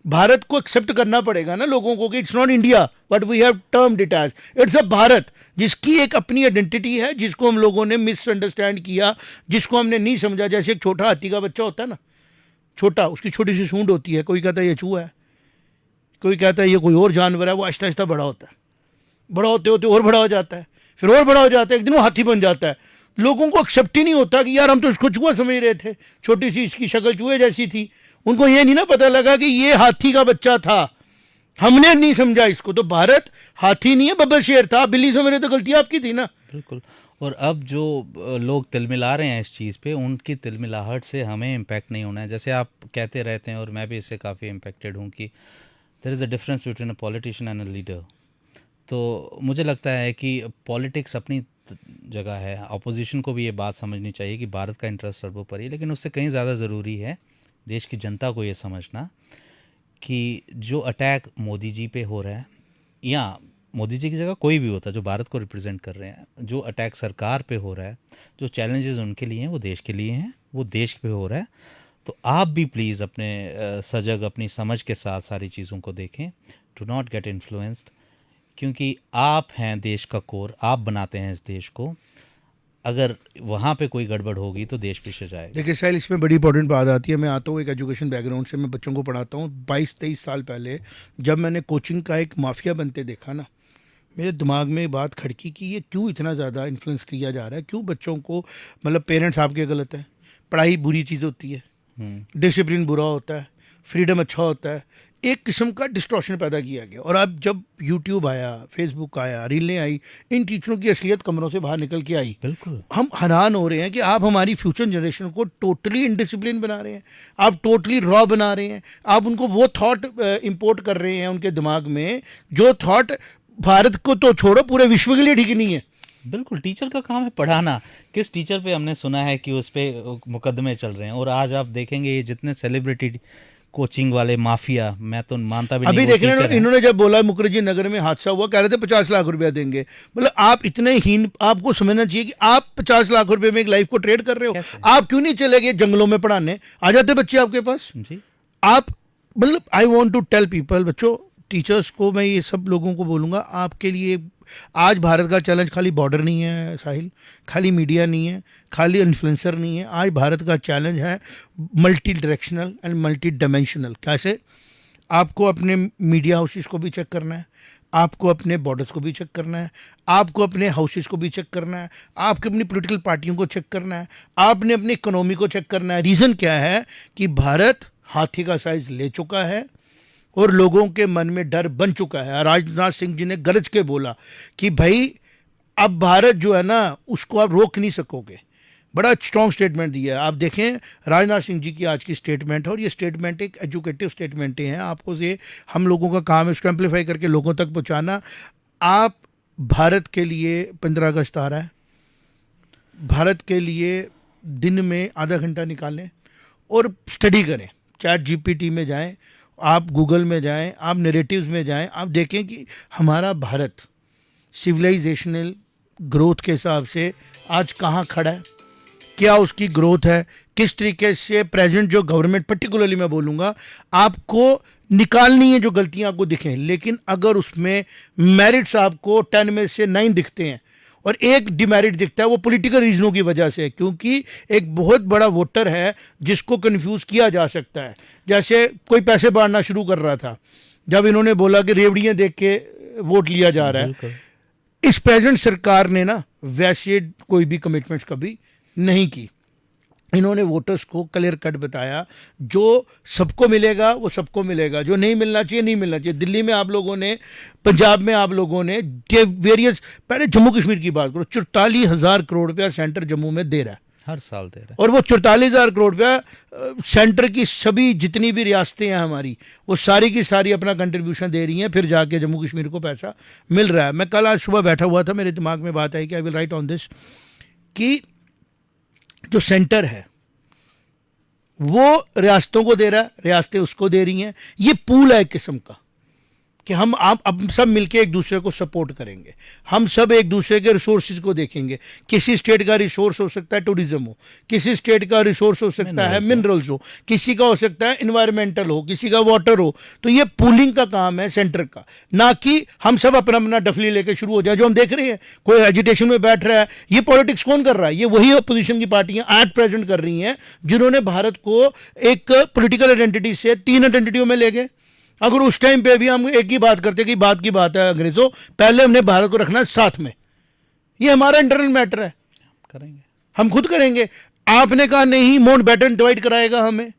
भारत को एक्सेप्ट करना पड़ेगा ना लोगों को कि it's not India but we have termed it as, it's a Bharat, जिसकी एक अपनी आइडेंटिटी है, जिसको हम लोगों ने मिसअंडरस्टैंड किया, जिसको हमने नहीं समझा। जैसे एक छोटा हाथी का बच्चा होता है ना, छोटा, उसकी छोटी सी सूंड होती है, कोई कहता है ये चूहा है, कोई कहता है ये कोई और जानवर है, वो आहिस्ता आहिस्ता बड़ा होता है, बड़ा होते होते और बड़ा हो जाता है, फिर और बड़ा हो जाता है, एक दिन वो हाथी बन जाता है। लोगों को एक्सेप्ट ही नहीं होता कि यार हम तो इसको चूहा समझ रहे थे, छोटी सी इसकी शक्ल चूहे जैसी थी। उनको ये नहीं ना पता लगा कि ये हाथी का बच्चा था, हमने नहीं समझा इसको। तो भारत हाथी नहीं है, बब्बर शेर था, बिल्ली समझ रहे तो गलती आपकी थी ना। बिल्कुल। और अब जो लोग तिलमिला रहे हैं इस चीज़ पे, उनकी तिलमिलाहट से हमें इम्पैक्ट नहीं होना है। जैसे आप कहते रहते हैं और मैं भी इससे काफ़ी इम्पैक्टेड हूँ कि there is a difference between a politician and a leader. तो मुझे लगता है कि पॉलिटिक्स अपनी जगह है, अपोजिशन को भी ये बात समझनी चाहिए कि भारत का इंटरेस्ट सर्वोपरि है, लेकिन उससे कहीं ज़्यादा ज़रूरी है देश की जनता को ये समझना कि जो अटैक मोदी जी पे हो रहा है, या मोदी जी की जगह कोई भी होता जो भारत को रिप्रेजेंट कर रहे हैं, जो अटैक सरकार पे हो रहा है, जो चैलेंजेस उनके लिए हैं वो देश के लिए हैं, वो देश पे हो रहा है। तो आप भी प्लीज़ अपने सजग, अपनी समझ के साथ सारी चीज़ों को देखें। डू नॉट गेट इन्फ्लुएंस्ड, क्योंकि आप हैं देश का कोर, आप बनाते हैं इस देश को। अगर वहाँ पे कोई गड़बड़ होगी तो देश पीछे जाएगा। देखिए साहिल, इसमें बड़ी इंपॉर्टेंट बात आती है। मैं आता हूँ एक एजुकेशन बैकग्राउंड से, मैं बच्चों को पढ़ाता हूँ। 22-23 साल पहले जब मैंने कोचिंग का एक माफिया बनते देखा ना, मेरे दिमाग में बात खड़की कि ये क्यों इतना ज़्यादा इन्फ्लुएंस किया जा रहा है, क्यों बच्चों को, मतलब पेरेंट्स आपके गलत है, पढ़ाई बुरी चीज़ होती है, डिसिप्लिन बुरा होता है, फ्रीडम अच्छा होता है, एक किस्म का डिस्टॉर्शन पैदा किया गया। और अब जब यूट्यूब आया, फेसबुक आया, रीलें आई, इन टीचरों की असलियत कमरों से बाहर निकल के आई। बिल्कुल, हम हैरान हो रहे हैं कि आप हमारी फ्यूचर जनरेशन को टोटली इनडिसिप्लिन बना रहे हैं, आप टोटली रॉ बना रहे हैं, आप उनको वो थॉट इंपोर्ट कर रहे हैं उनके दिमाग में, जो थॉट भारत को तो छोड़ो पूरे विश्व के लिए ठीक नहीं है। बिल्कुल। टीचर का काम है पढ़ाना। किस टीचर पे हमने सुना है कि उस पर मुकदमे चल रहे हैं? और आज आप देखेंगे ये जितने सेलिब्रिटी कोचिंग वाले माफिया, मैं तो मानता भी नहीं अभी वो देख रहे टीचर हैं हैं। इन्होंने जब बोला मुखर्जी नगर में हादसा हुआ, कह रहे थे 50 लाख रुपया देंगे। मतलब आप इतने हीन, आपको समझना चाहिए कि आप 50 लाख रुपए में एक लाइफ को ट्रेड कर रहे हो। कैसे? आप क्यों नहीं चले गए जंगलों में पढ़ाने? आ जाते बच्चे आपके पास। जी आप मतलब I want to tell people, बच्चों, टीचर्स को, मैं ये सब लोगों को बोलूँगा, आपके लिए आज भारत का चैलेंज खाली बॉर्डर नहीं है साहिल, खाली मीडिया नहीं है, खाली इन्फ्लुएंसर नहीं है। आज भारत का चैलेंज है multi directional and multi dimensional. कैसे? आपको अपने मीडिया हाउसेस को भी चेक करना है, आपको अपने बॉर्डर्स को भी चेक करना है, आपको अपने हाउसेस को भी चेक करना है, आपको अपनी पॉलिटिकल पार्टियों को चेक करना है, आपने अपनी इकोनॉमी को चेक करना है। रीज़न क्या है कि भारत हाथी का साइज ले चुका है और लोगों के मन में डर बन चुका है। राजनाथ सिंह जी ने गरज के बोला कि भाई अब भारत जो है ना उसको आप रोक नहीं सकोगे। बड़ा स्ट्रॉन्ग स्टेटमेंट दिया है। आप देखें राजनाथ सिंह जी की आज की स्टेटमेंट है, और ये स्टेटमेंट एक एजुकेटिव स्टेटमेंट है। आपको ये हम लोगों का काम है इसको एम्पलीफाई करके लोगों तक पहुंचाना। आप भारत के लिए 15 अगस्त आ रहा है, भारत के लिए दिन में आधा घंटा निकालें और स्टडी करें। चैट जीपीटी में जाएं, आप गूगल में जाएं, आप नैरेटिव्स में जाएं, आप देखें कि हमारा भारत सिविलाइजेशनल ग्रोथ के हिसाब से आज कहाँ खड़ा है, क्या उसकी ग्रोथ है, किस तरीके से प्रेजेंट जो गवर्नमेंट, पर्टिकुलरली मैं बोलूँगा, आपको निकालनी है जो गलतियाँ आपको दिखें। लेकिन अगर उसमें मेरिट्स आपको 10 में से 9 दिखते हैं और एक डिमेरिट दिखता है, वो पॉलिटिकल रीजनों की वजह से है, क्योंकि एक बहुत बड़ा वोटर है जिसको कंफ्यूज किया जा सकता है। जैसे कोई पैसे बांटना शुरू कर रहा था, जब इन्होंने बोला कि रेवड़ियाँ देख के वोट लिया जा रहा है। इस प्रेजेंट सरकार ने ना वैसे कोई भी कमिटमेंट्स कभी नहीं की। इन्होंने वोटर्स को क्लियर कट बताया, जो सबको मिलेगा वो सबको मिलेगा, जो नहीं मिलना चाहिए नहीं मिलना चाहिए। दिल्ली में आप लोगों ने, पंजाब में आप लोगों ने वेरियस, पहले जम्मू कश्मीर की बात करो, 44,000 करोड़ रुपया सेंटर जम्मू में दे रहा है, हर साल दे रहा है। और वो 44,000 करोड़ रुपया सेंटर की सभी जितनी भी रियासतें हैं हमारी, वो सारी की सारी अपना कंट्रीब्यूशन दे रही हैं, फिर जाके जम्मू कश्मीर को पैसा मिल रहा है। मैं कल आज सुबह बैठा हुआ था, मेरे दिमाग में बात आई कि I will write on this, कि जो सेंटर है वो रियासतों को दे रहा है, रियासतें उसको दे रही हैं। ये पूल है एक किस्म का कि हम आप अब सब मिलके एक दूसरे को सपोर्ट करेंगे, हम सब एक दूसरे के रिसोर्सेज को देखेंगे। किसी स्टेट का रिसोर्स हो सकता है टूरिज्म हो, किसी स्टेट का रिसोर्स हो सकता है मिनरल्स हो, किसी का हो सकता है इन्वायरमेंटल हो, किसी का वाटर हो। तो ये पूलिंग का काम है सेंटर का, ना कि हम सब अपना अपना डफली लेके शुरू हो जाए। जो हम देख रहे हैं, कोई एजिटेशन में बैठ रहा है, ये पॉलिटिक्स कौन कर रहा है? ये वही अपोजिशन की पार्टियां एट प्रेजेंट कर रही हैं, जिन्होंने भारत को एक पॉलिटिकल आइडेंटिटी से 3 आइडेंटिटियों में ले गए। अगर उस टाइम पे भी हम एक ही बात करते कि बात की बात है अंग्रेजों, पहले हमने भारत को रखना है साथ में, ये हमारा इंटरनल मैटर है, करेंगे, हम खुद करेंगे। आपने कहा नहीं, माउंटबेटन डिवाइड कराएगा हमें,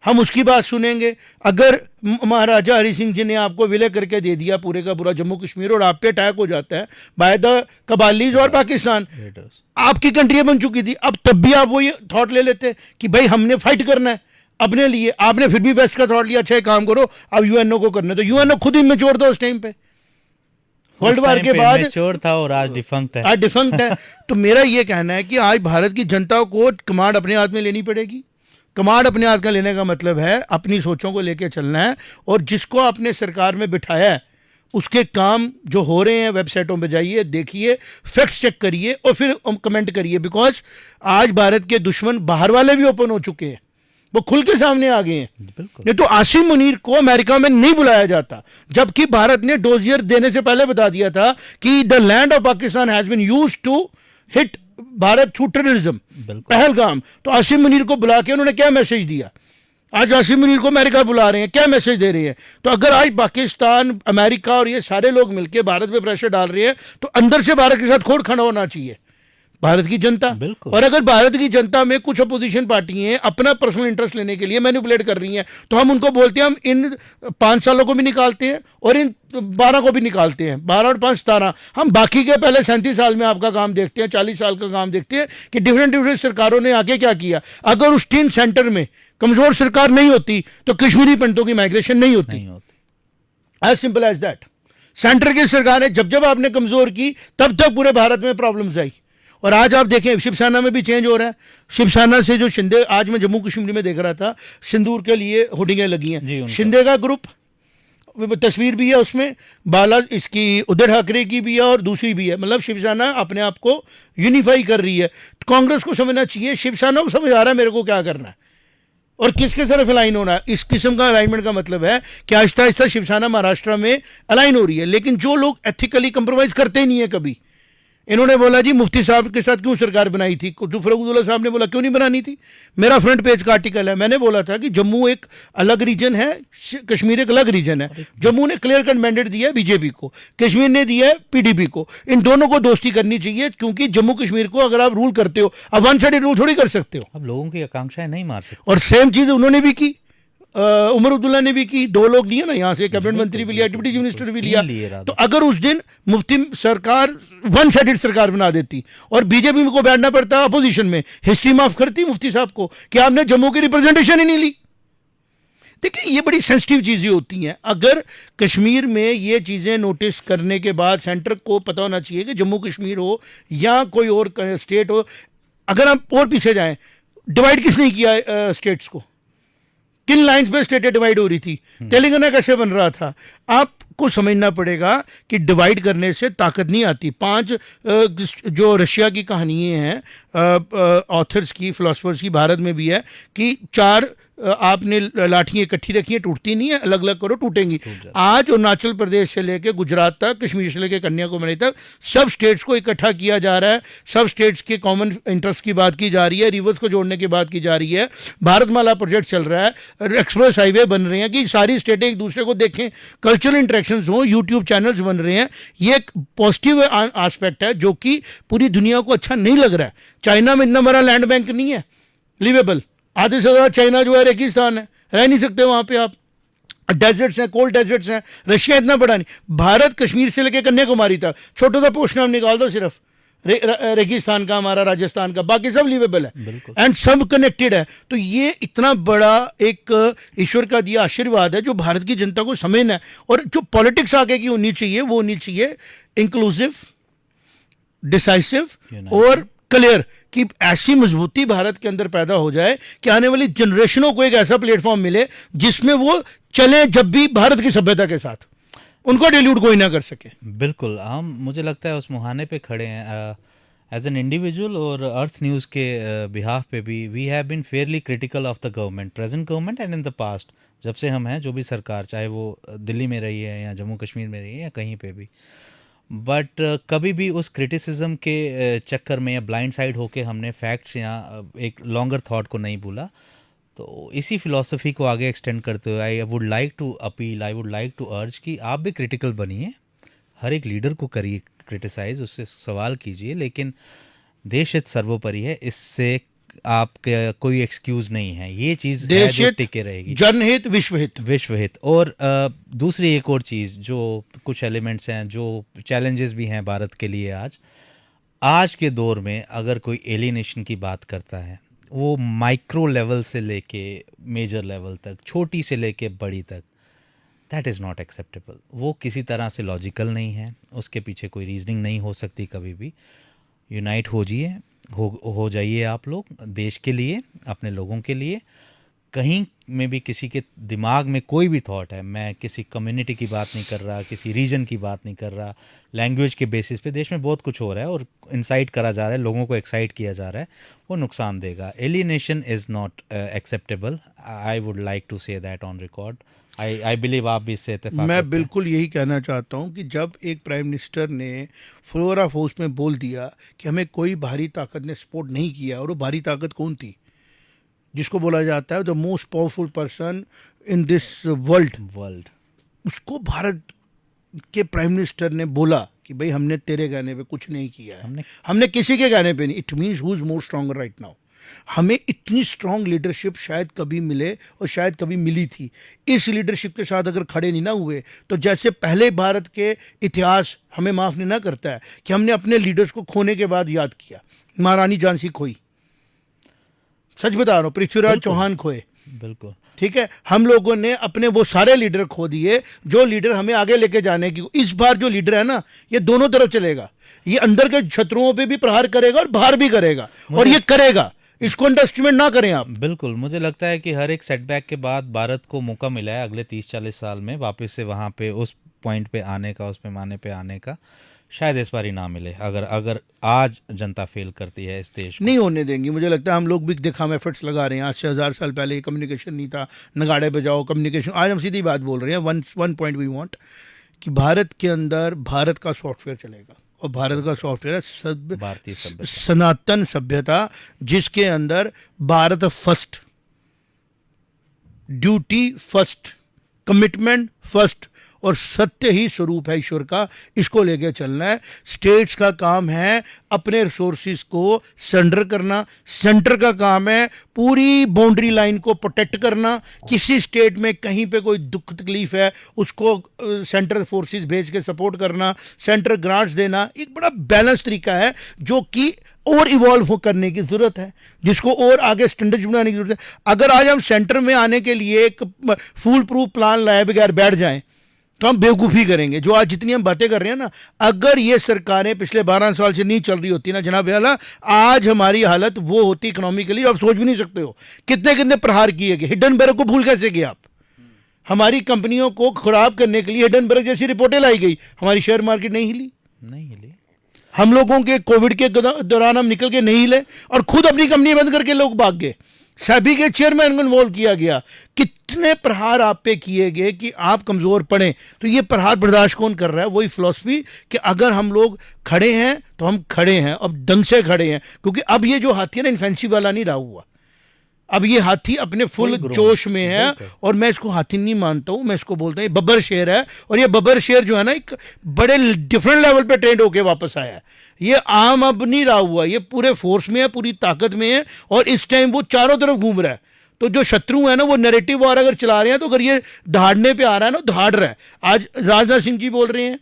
हम उसकी बात सुनेंगे। अगर महाराजा हरि सिंह जी ने आपको विलय करके दे दिया पूरे का पूरा जम्मू कश्मीर, और आप पे अटैक हो जाता है बाय द कबालीज और पाकिस्तान, आपकी कंट्री बन चुकी थी, अब तब भी आप वो ये थॉट ले लेते कि भाई हमने फाइट करना है अपने लिए। आपने फिर भी वेस्ट का थॉट लिया, अच्छा काम करो अब यूएनओ को करने, तो यूएनओ खुद ही मेच्योर था उस टाइम पे, वर्ल्ड वार के बाद मेच्योर था और आज डिफंक्ट है, आज डिफंक्ट है। तो मेरा ये कहना है कि आज भारत की जनता को कमांड अपने हाथ में लेनी पड़ेगी। कमांड अपने हाथ का लेने का मतलब है अपनी सोचों को लेकर चलना है, और जिसको आपने सरकार में बिठाया है उसके काम जो हो रहे हैं, वेबसाइटों पे जाइए, देखिए, फैक्ट चेक करिए और फिर कमेंट करिए। बिकॉज आज भारत के दुश्मन बाहर वाले भी ओपन हो चुके हैं, वो खुल के सामने आ गए हैं। नहीं तो आसिम मुनीर को अमेरिका में नहीं बुलाया जाता, जबकि भारत ने डोजियर देने से पहले बता दिया था कि the land of Pakistan has been used to hit Bharat through terrorism, Pahalgam. तो आसिम मुनीर को बुला के उन्होंने क्या मैसेज दिया? आज आसिम मुनीर को अमेरिका बुला रहे हैं, क्या मैसेज दे रहे हैं? तो अगर आज पाकिस्तान, अमेरिका और ये सारे लोग मिलकर भारत पे प्रेशर डाल रहे हैं, तो अंदर से भारत के साथ खोड़ खड़ा होना चाहिए भारत की जनता। और अगर भारत की जनता में कुछ अपोजिशन पार्टियां अपना पर्सनल इंटरेस्ट लेने के लिए मैनिपुलेट कर रही हैं, तो हम उनको बोलते हैं, हम इन 5 सालों को भी निकालते हैं और इन 12 को भी निकालते हैं, 12 और 5 17। हम बाकी के पहले 37 साल में आपका काम देखते हैं, 40 साल का काम देखते हैं कि डिफरेंट सरकारों ने आके क्या किया। अगर उस 3 सेंटर में कमजोर सरकार नहीं होती तो कश्मीरी पंडितों की माइग्रेशन नहीं होती। As simple as that. Centre की सरकार ने जब जब आपने कमजोर की, तब तक पूरे भारत में प्रॉब्लम्स आई। और आज आप देखें शिवसेना में भी चेंज हो रहा है। शिवसेना से जो शिंदे, आज मैं जम्मू कश्मीर में देख रहा था, सिंदूर के लिए होर्डिंगें लगी जी, हैं। उनका। शिंदे का ग्रुप, तस्वीर भी है उसमें, बाला इसकी उद्धव ठाकरे की भी है और दूसरी भी है। मतलब शिवसेना अपने आप को यूनिफाई कर रही है। तो कांग्रेस को समझना चाहिए, शिवसेना को समझ आ रहा है मेरे को क्या करना है और किसके तरफ अलाइन होना है। इस किस्म का अलाइनमेंट का मतलब है कि आहिस्ता आहिस्ता शिवसेना महाराष्ट्र में अलाइन हो रही है। लेकिन जो लोग एथिकली कंप्रोमाइज करते ही नहीं है कभी, इन्होंने बोला जी मुफ्ती साहब के साथ क्यों सरकार बनाई थी, फरूखुद्दौला साहब ने बोला क्यों नहीं बनानी थी। मेरा फ्रंट पेज का आर्टिकल है, मैंने बोला था कि जम्मू एक अलग रीजन है, कश्मीर एक अलग रीजन है। जम्मू ने क्लियर कट मैंडेट दिया है बीजेपी को, कश्मीर ने दिया है पीडीपी को। इन दोनों को दोस्ती करनी चाहिए, क्योंकि जम्मू कश्मीर को अगर आप रूल करते हो, अब वन साइडेड रूल थोड़ी कर सकते हो। अब लोगों की आकांक्षाएं नहीं मार सकते। और सेम चीज उन्होंने भी की, उमर अब्दुल्ला ने भी की। दो लोग लिए ना यहाँ से, कैबिनेट मंत्री भी लिया, डिप्टी चीफ मिनिस्टर भी लिया। तो अगर उस दिन मुफ्ती सरकार वन साइडेड सरकार बना देती और बीजेपी को बैठना पड़ता अपोजिशन में, हिस्ट्री माफ करती मुफ्ती साहब को कि आपने जम्मू की रिप्रेजेंटेशन ही नहीं ली। देखिए ये बड़ी सेंसिटिव चीज़ें होती हैं। अगर कश्मीर में ये चीज़ें नोटिस करने के बाद सेंटर को पता होना चाहिए कि जम्मू कश्मीर हो या कोई और स्टेट हो, अगर हम और पीछे जाएं, डिवाइड किसने किया स्टेट्स को, किन लाइंस पे स्टेटें डिवाइड हो रही थी, तेलंगाना कैसे बन रहा था। आपको समझना पड़ेगा कि डिवाइड करने से ताकत नहीं आती। 5 जो रशिया की कहानियाँ हैं ऑथर्स की, फिलोसफर्स की, भारत में भी है कि 4 आपने लाठियाँ इकट्ठी रखी हैं, टूटती नहीं है, अलग अलग करो टूटेंगी। आज अरुणाचल प्रदेश से लेकर गुजरात तक, कश्मीर से लेकर कन्याकुमारी तक सब स्टेट्स को इकट्ठा किया जा रहा है। सब स्टेट्स के कॉमन इंटरेस्ट की बात की जा रही है, रिवर्स को जोड़ने की बात की जा रही है। भारतमाला प्रोजेक्ट चल रहा है, एक्सप्रेस हाईवे बन रहे हैं कि सारी स्टेटें एक दूसरे को देखें, कल्चरल इंटरेक्शंस हों, यूट्यूब चैनल्स बन रहे हैं। ये एक पॉजिटिव एस्पेक्ट है जो कि पूरी दुनिया को अच्छा नहीं लग रहा है। चाइना में इतना बड़ा लैंड बैंक नहीं है लिवेबल, आधे से ज़्यादा चाइना जो है रेगिस्तान है, रह नहीं सकते वहाँ पे आप। डेजर्ट्स हैं, कोल्ड डेजर्ट्स हैं। रशिया इतना बड़ा नहीं। भारत कश्मीर से लेकर कन्याकुमारी तक छोटा सा पोर्शन हम निकाल दो, सिर्फ रेगिस्तान का, हमारा राजस्थान का, बाकी सब लिवेबल है एंड सब कनेक्टेड है। तो ये इतना बड़ा एक ईश्वर का दिया आशीर्वाद है जो भारत की जनता को समझना है। और जो पॉलिटिक्स आगे की होनी चाहिए वो होनी चाहिए इंक्लूसिव, डिसाइसिव और क्लियर, कि ऐसी मजबूती भारत के अंदर पैदा हो जाए कि आने वाली जनरेशनों को एक ऐसा प्लेटफॉर्म मिले जिसमें वो चले जब भी भारत की सभ्यता के साथ, उनको डिल्यूट कोई ना कर सके। बिल्कुल, हम मुझे लगता है उस मुहाने पे खड़े हैं एज एन इंडिविजुअल। और अर्थ न्यूज़ के बिहाफ पे भी we have been fairly critical of the government, present government and in the past. जब से हम हैं, जो भी सरकार, चाहे वो दिल्ली में रही है या जम्मू कश्मीर में रही है या कहीं पे भी, बट कभी भी उस क्रिटिसिज्म के चक्कर में या ब्लाइंड साइड होके हमने फैक्ट्स या एक लॉन्गर थॉट को नहीं भूला। तो इसी फिलॉसफी को आगे एक्सटेंड करते हुए I would like to appeal, I would like to urge कि आप भी क्रिटिकल बनिए, हर एक लीडर को करिए क्रिटिसाइज, उससे सवाल कीजिए, लेकिन देश हित सर्वोपरि है, इससे आपका कोई एक्सक्यूज नहीं है। ये चीज़ है जो टिके रहेगी, जनहित, विश्वहित, विश्वहित। और दूसरी एक और चीज़, जो कुछ एलिमेंट्स हैं, जो चैलेंजेस भी हैं भारत के लिए आज के दौर में, अगर कोई एलियनेशन की बात करता है, वो माइक्रो लेवल से लेके मेजर लेवल तक, छोटी से लेके बड़ी तक, दैट इज़ नॉट एक्सेप्टेबल। वो किसी तरह से लॉजिकल नहीं है, उसके पीछे कोई रीजनिंग नहीं हो सकती कभी भी। यूनाइट हो जाइए आप लोग, देश के लिए, अपने लोगों के लिए। कहीं में भी किसी के दिमाग में कोई भी थॉट है, मैं किसी कम्युनिटी की बात नहीं कर रहा, किसी रीजन की बात नहीं कर रहा, लैंग्वेज के बेसिस पे देश में बहुत कुछ हो रहा है और इंसाइट करा जा रहा है, लोगों को एक्साइट किया जा रहा है, वो नुकसान देगा। Alienation is not acceptable, I would like to say that on record. I believe आप भी इससे इत्तेफाक मैं करते हैं। बिल्कुल यही कहना चाहता हूँ कि जब एक प्राइम मिनिस्टर ने फ्लोर ऑफ हाउस में बोल दिया कि हमें कोई बाहरी ताकत ने सपोर्ट नहीं किया, और वो बाहरी ताकत कौन थी, जिसको बोला जाता है the most powerful person in this world, उसको भारत के प्राइम मिनिस्टर ने बोला कि भाई हमने तेरे कहने पे कुछ नहीं किया है, हमने किसी के कहने पे नहीं। It means who is more stronger right now. हमें इतनी स्ट्रॉन्ग लीडरशिप शायद कभी मिले और शायद कभी मिली थी। इस लीडरशिप के साथ अगर खड़े नहीं ना हुए, तो जैसे पहले भारत के इतिहास हमें माफ़ नहीं ना करता है कि हमने अपने लीडर्स को खोने के बाद याद किया। महारानी झांसी खोई, सच बता रहा हूँ, पृथ्वीराज चौहान खोए, बिल्कुल। ठीक है, हम लोगों ने अपने वो सारे लीडर खो दिए जो लीडर हमें आगे लेके जाने की। इस बार जो लीडर है ना, ये दोनों तरफ चलेगा, ये अंदर के शत्रुओं पे भी प्रहार करेगा और बाहर भी करेगा, और ये करेगा, इसको अंडरएस्टिमेट ना करें आप। बिल्कुल, मुझे लगता है कि हर एक सेटबैक के बाद भारत को मौका मिला है अगले 30-40 साल में वापस से वहाँ पे उस पॉइंट पे आने का, उस पैमाने पे आने का। शायद इस बार ही ना मिले, अगर अगर आज जनता फेल करती है इस देश को। नहीं होने देंगे, मुझे लगता है हम लोग भी देखा हम एफर्ट्स लगा रहे हैं। आज से 1000 साल पहले कम्युनिकेशन नहीं था, नगाड़े बजाओ कम्युनिकेशन। आज हम सीधी बात बोल रहे हैं, वन पॉइंट वी वांट कि भारत के अंदर भारत का सॉफ्टवेयर चलेगा, और भारत का सॉफ्टवेयर है भारतीय सभ्यता, सनातन सभ्यता, जिसके अंदर Bharat first, duty first, commitment first, और सत्य ही स्वरूप है ईश्वर का, इसको लेके चलना है। स्टेट्स का काम है अपने रिसोर्सिस को सरेंडर करना, सेंटर का काम है पूरी बाउंड्री लाइन को प्रोटेक्ट करना। किसी स्टेट में कहीं पे कोई दुख तकलीफ है, उसको सेंट्रल फोर्सेस भेज के सपोर्ट करना, सेंटर ग्रांट्स देना, एक बड़ा बैलेंस तरीका है जो कि और इवॉल्व हो करने की ज़रूरत है, जिसको और आगे स्टैंडर्ड्स बनाने की ज़रूरत है। अगर आज हम सेंटर में आने के लिए एक फुल प्रूफ प्लान लाए बगैर बैठ जाएं तो हम बेवकूफ़ी करेंगे। जो आज जितनी हम बातें कर रहे हैं ना, अगर ये सरकारें पिछले 12 साल से नहीं चल रही होती ना जनाब आला, आज हमारी हालत वो होती इकोनॉमिकली, आप सोच भी नहीं सकते हो कितने कितने प्रहार किए गए। हिडनबर्ग को भूल कैसे गए आप? हमारी कंपनियों को खराब करने के लिए हिडनबर्ग जैसी रिपोर्टें लाई गई, हमारी शेयर मार्केट नहीं हिली। नहीं हिली। हम लोगों के कोविड के दौरान हम निकल के नहीं हिले और खुद अपनी कंपनी बंद करके लोग भाग गए। सभी के चेयरमैन को इन्वॉल्व किया गया। कितने प्रहार आप पे किए गए कि आप कमज़ोर पड़े। तो ये प्रहार बर्दाश्त कौन कर रहा है? वही फिलॉसफी कि अगर हम लोग खड़े हैं तो हम खड़े हैं, अब ढंग से खड़े हैं, क्योंकि अब ये जो हाथी है ना, इन्फेंसिव वाला नहीं रहा हुआ। अब ये हाथी अपने फुल जोश में है, और मैं इसको हाथी नहीं मानता हूँ, मैं इसको बोलता हूँ ये बब्बर शेर है। और ये बब्बर शेर जो है ना, एक बड़े डिफरेंट लेवल पे ट्रेंड होके वापस आया है। ये आम अब नहीं रहा हुआ, ये पूरे फोर्स में है, पूरी ताकत में है, और इस टाइम वो चारों तरफ घूम रहा है। तो जो शत्रु है ना, वो नैरेटिव वार अगर चला रहे हैं, तो अगर ये दहाड़ने पे आ रहा है ना, दहाड़ रहा है। आज राजनाथ सिंह जी बोल रहे हैं,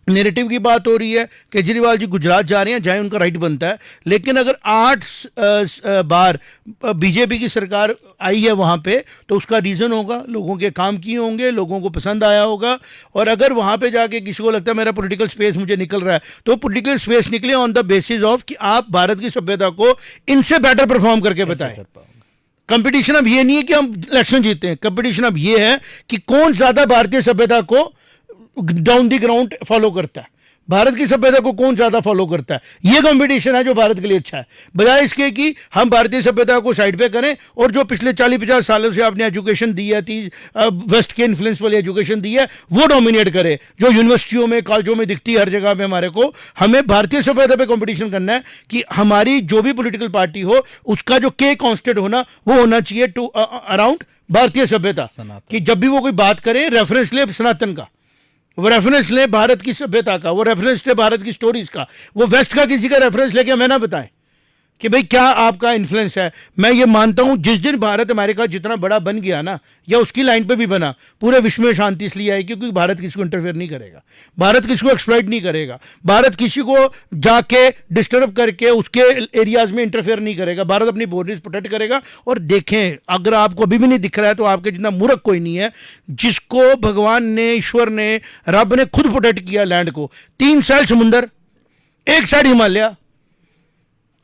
नेरेटिव की बात हो रही है, केजरीवाल जी गुजरात जा रहे हैं, जाए, उनका राइट बनता है। लेकिन अगर 8 बार बीजेपी की सरकार आई है वहाँ पे, तो उसका रीज़न होगा, लोगों के काम किए होंगे, लोगों को पसंद आया होगा। और अगर वहाँ पे जाके किसी को लगता है मेरा पॉलिटिकल स्पेस मुझे निकल रहा है, तो पॉलिटिकल स्पेस निकले ऑन द बेसिस ऑफ कि आप भारत की सभ्यता को इनसे बेटर परफॉर्म करके बताएं। कंपटीशन अब ये नहीं है कि हम इलेक्शन जीते हैं, कंपटीशन अब ये है कि कौन ज़्यादा भारतीय सभ्यता को डाउन दी ग्राउंड फॉलो करता है, भारत की सभ्यता को कौन ज्यादा फॉलो करता है। ये कंपटीशन है जो भारत के लिए अच्छा है, बजाय इसके कि हम भारतीय सभ्यता को साइड पे करें और जो पिछले 40-50 सालों से आपने एजुकेशन दी है, वेस्ट के इन्फ्लुएंस वाली एजुकेशन दी है, वो डोमिनेट करे, जो यूनिवर्सिटियों में, कॉलेजों में दिखती है हर जगह पे। हमारे को, हमें भारतीय सभ्यता पे कंपटीशन करना है कि हमारी जो भी पॉलिटिकल पार्टी हो, उसका जो के कांस्टेंट होना, वो होना चाहिए टू अराउंड भारतीय सभ्यता, कि जब भी वो कोई बात करे रेफरेंस ले सनातन का, वो रेफरेंस ले भारत की सभ्यता का, वो रेफरेंस ले भारत की स्टोरीज का, वो वेस्ट का किसी का रेफरेंस लेके हमें ना बताएं कि भाई क्या आपका इन्फ्लुएंस है। मैं ये मानता हूं जिस दिन भारत अमेरिका जितना बड़ा बन गया ना, या उसकी लाइन पे भी बना, पूरे विश्व में शांति इसलिए आएगी क्योंकि भारत किसी को इंटरफेयर नहीं करेगा, भारत किसी को एक्सप्लॉइट नहीं करेगा, भारत किसी को जाके डिस्टर्ब करके उसके एरियाज में इंटरफेयर नहीं करेगा, भारत अपनी बॉर्डर्स प्रोटेक्ट करेगा। और देखें, अगर आपको अभी भी नहीं दिख रहा है तो आपके जितना मूर्ख कोई नहीं है, जिसको भगवान ने, ईश्वर ने, रब ने खुद प्रोटेक्ट किया लैंड को। 3 साइड समुंदर, 1 साइड हिमालय।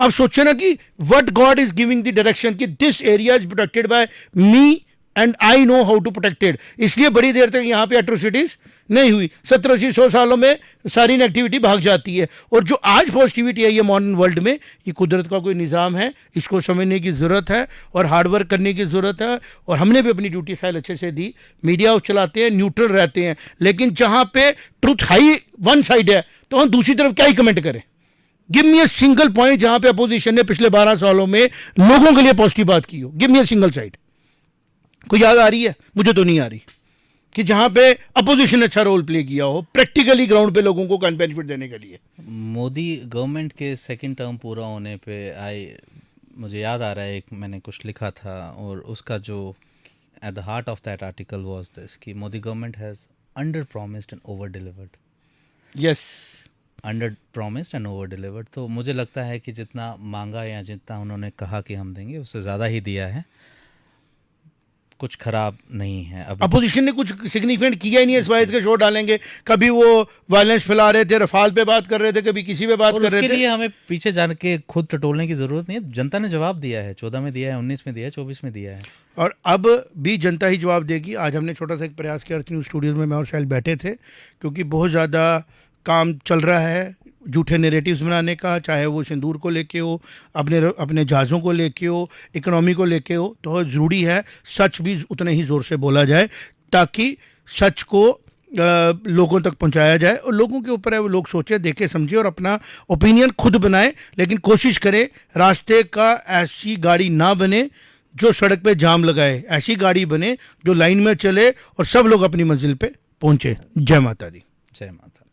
अब सोचे ना कि what God is giving the direction कि this area is protected by me and I know how to protected. इसलिए बड़ी देर तक यहाँ पे एट्रोसिटीज नहीं हुई। 70-80-100 सालों में सारी नेगेटिविटी भाग जाती है। और जो आज पॉजिटिविटी है ये मॉडर्न वर्ल्ड में, ये कुदरत का कोई निज़ाम है, इसको समझने की ज़रूरत है और हार्डवर्क करने की ज़रूरत है। और हमने भी अपनी ड्यूटी फाइल अच्छे से दी, मीडिया हाउस चलाते हैं, न्यूट्रल रहते हैं, लेकिन जहाँ पे ट्रुथ हाई वन साइड है तो हम दूसरी तरफ क्या ही कमेंट करें। Give me a single point जहां पे अपोजिशन ने पिछले 12 सालों में लोगों के लिए पॉजिटिव बात की हो। Give me a single side. कोई याद आ रही है? मुझे तो नहीं आ रही कि जहां पे अपोजिशन अच्छा रोल प्ले किया हो प्रैक्टिकली ग्राउंड पे लोगों को बेनिफिट देने के लिए। मोदी गवर्नमेंट के सेकंड टर्म पूरा होने पे मुझे याद आ रहा है, एक मैंने कुछ लिखा था और उसका जो at the heart of that article was this कि Modi government has under promised and over delivered. Yes, under promised and over delivered. तो मुझे लगता है कि जितना मांगा या जितना उन्होंने कहा कि हम देंगे, उससे ज़्यादा ही दिया है। कुछ खराब नहीं है अभी। अपोजिशन ने कुछ सिग्निफिकेंट किया ही नहीं है, इस बात के शो डालेंगे, कभी वो वायलेंस फैला रहे थे, रफाल पे बात कर रहे थे, कभी किसी पे बात और कर रहे उसके थे। लिए हमें पीछे जान के खुद टटोलने की जरूरत नहीं है, जनता ने जवाब दिया है, 14 में दिया है, 19 में दिया है, 24 में दिया है। और अब भी जनता ही जवाब देगी। आज हमने छोटा सा एक प्रयास किया, अर्थ न्यूज़ स्टूडियो में मैं और शैल बैठे थे, क्योंकि बहुत ज़्यादा काम चल रहा है झूठे नैरेटिव्स बनाने का, चाहे वो सिंदूर को लेके हो, अपने अपने जहाज़ों को लेके हो, इकोनॉमी को लेके हो। तो ज़रूरी है सच भी उतने ही ज़ोर से बोला जाए, ताकि सच को लोगों तक पहुंचाया जाए, और लोगों के ऊपर है वो लोग सोचे, देखे, समझे और अपना ओपिनियन खुद बनाए। लेकिन कोशिश करें रास्ते का ऐसी गाड़ी ना बने जो सड़क पे जाम लगाए, ऐसी गाड़ी बने जो लाइन में चले और सब लोग अपनी मंजिल पे पहुंचे। जय माता दी। जय माता।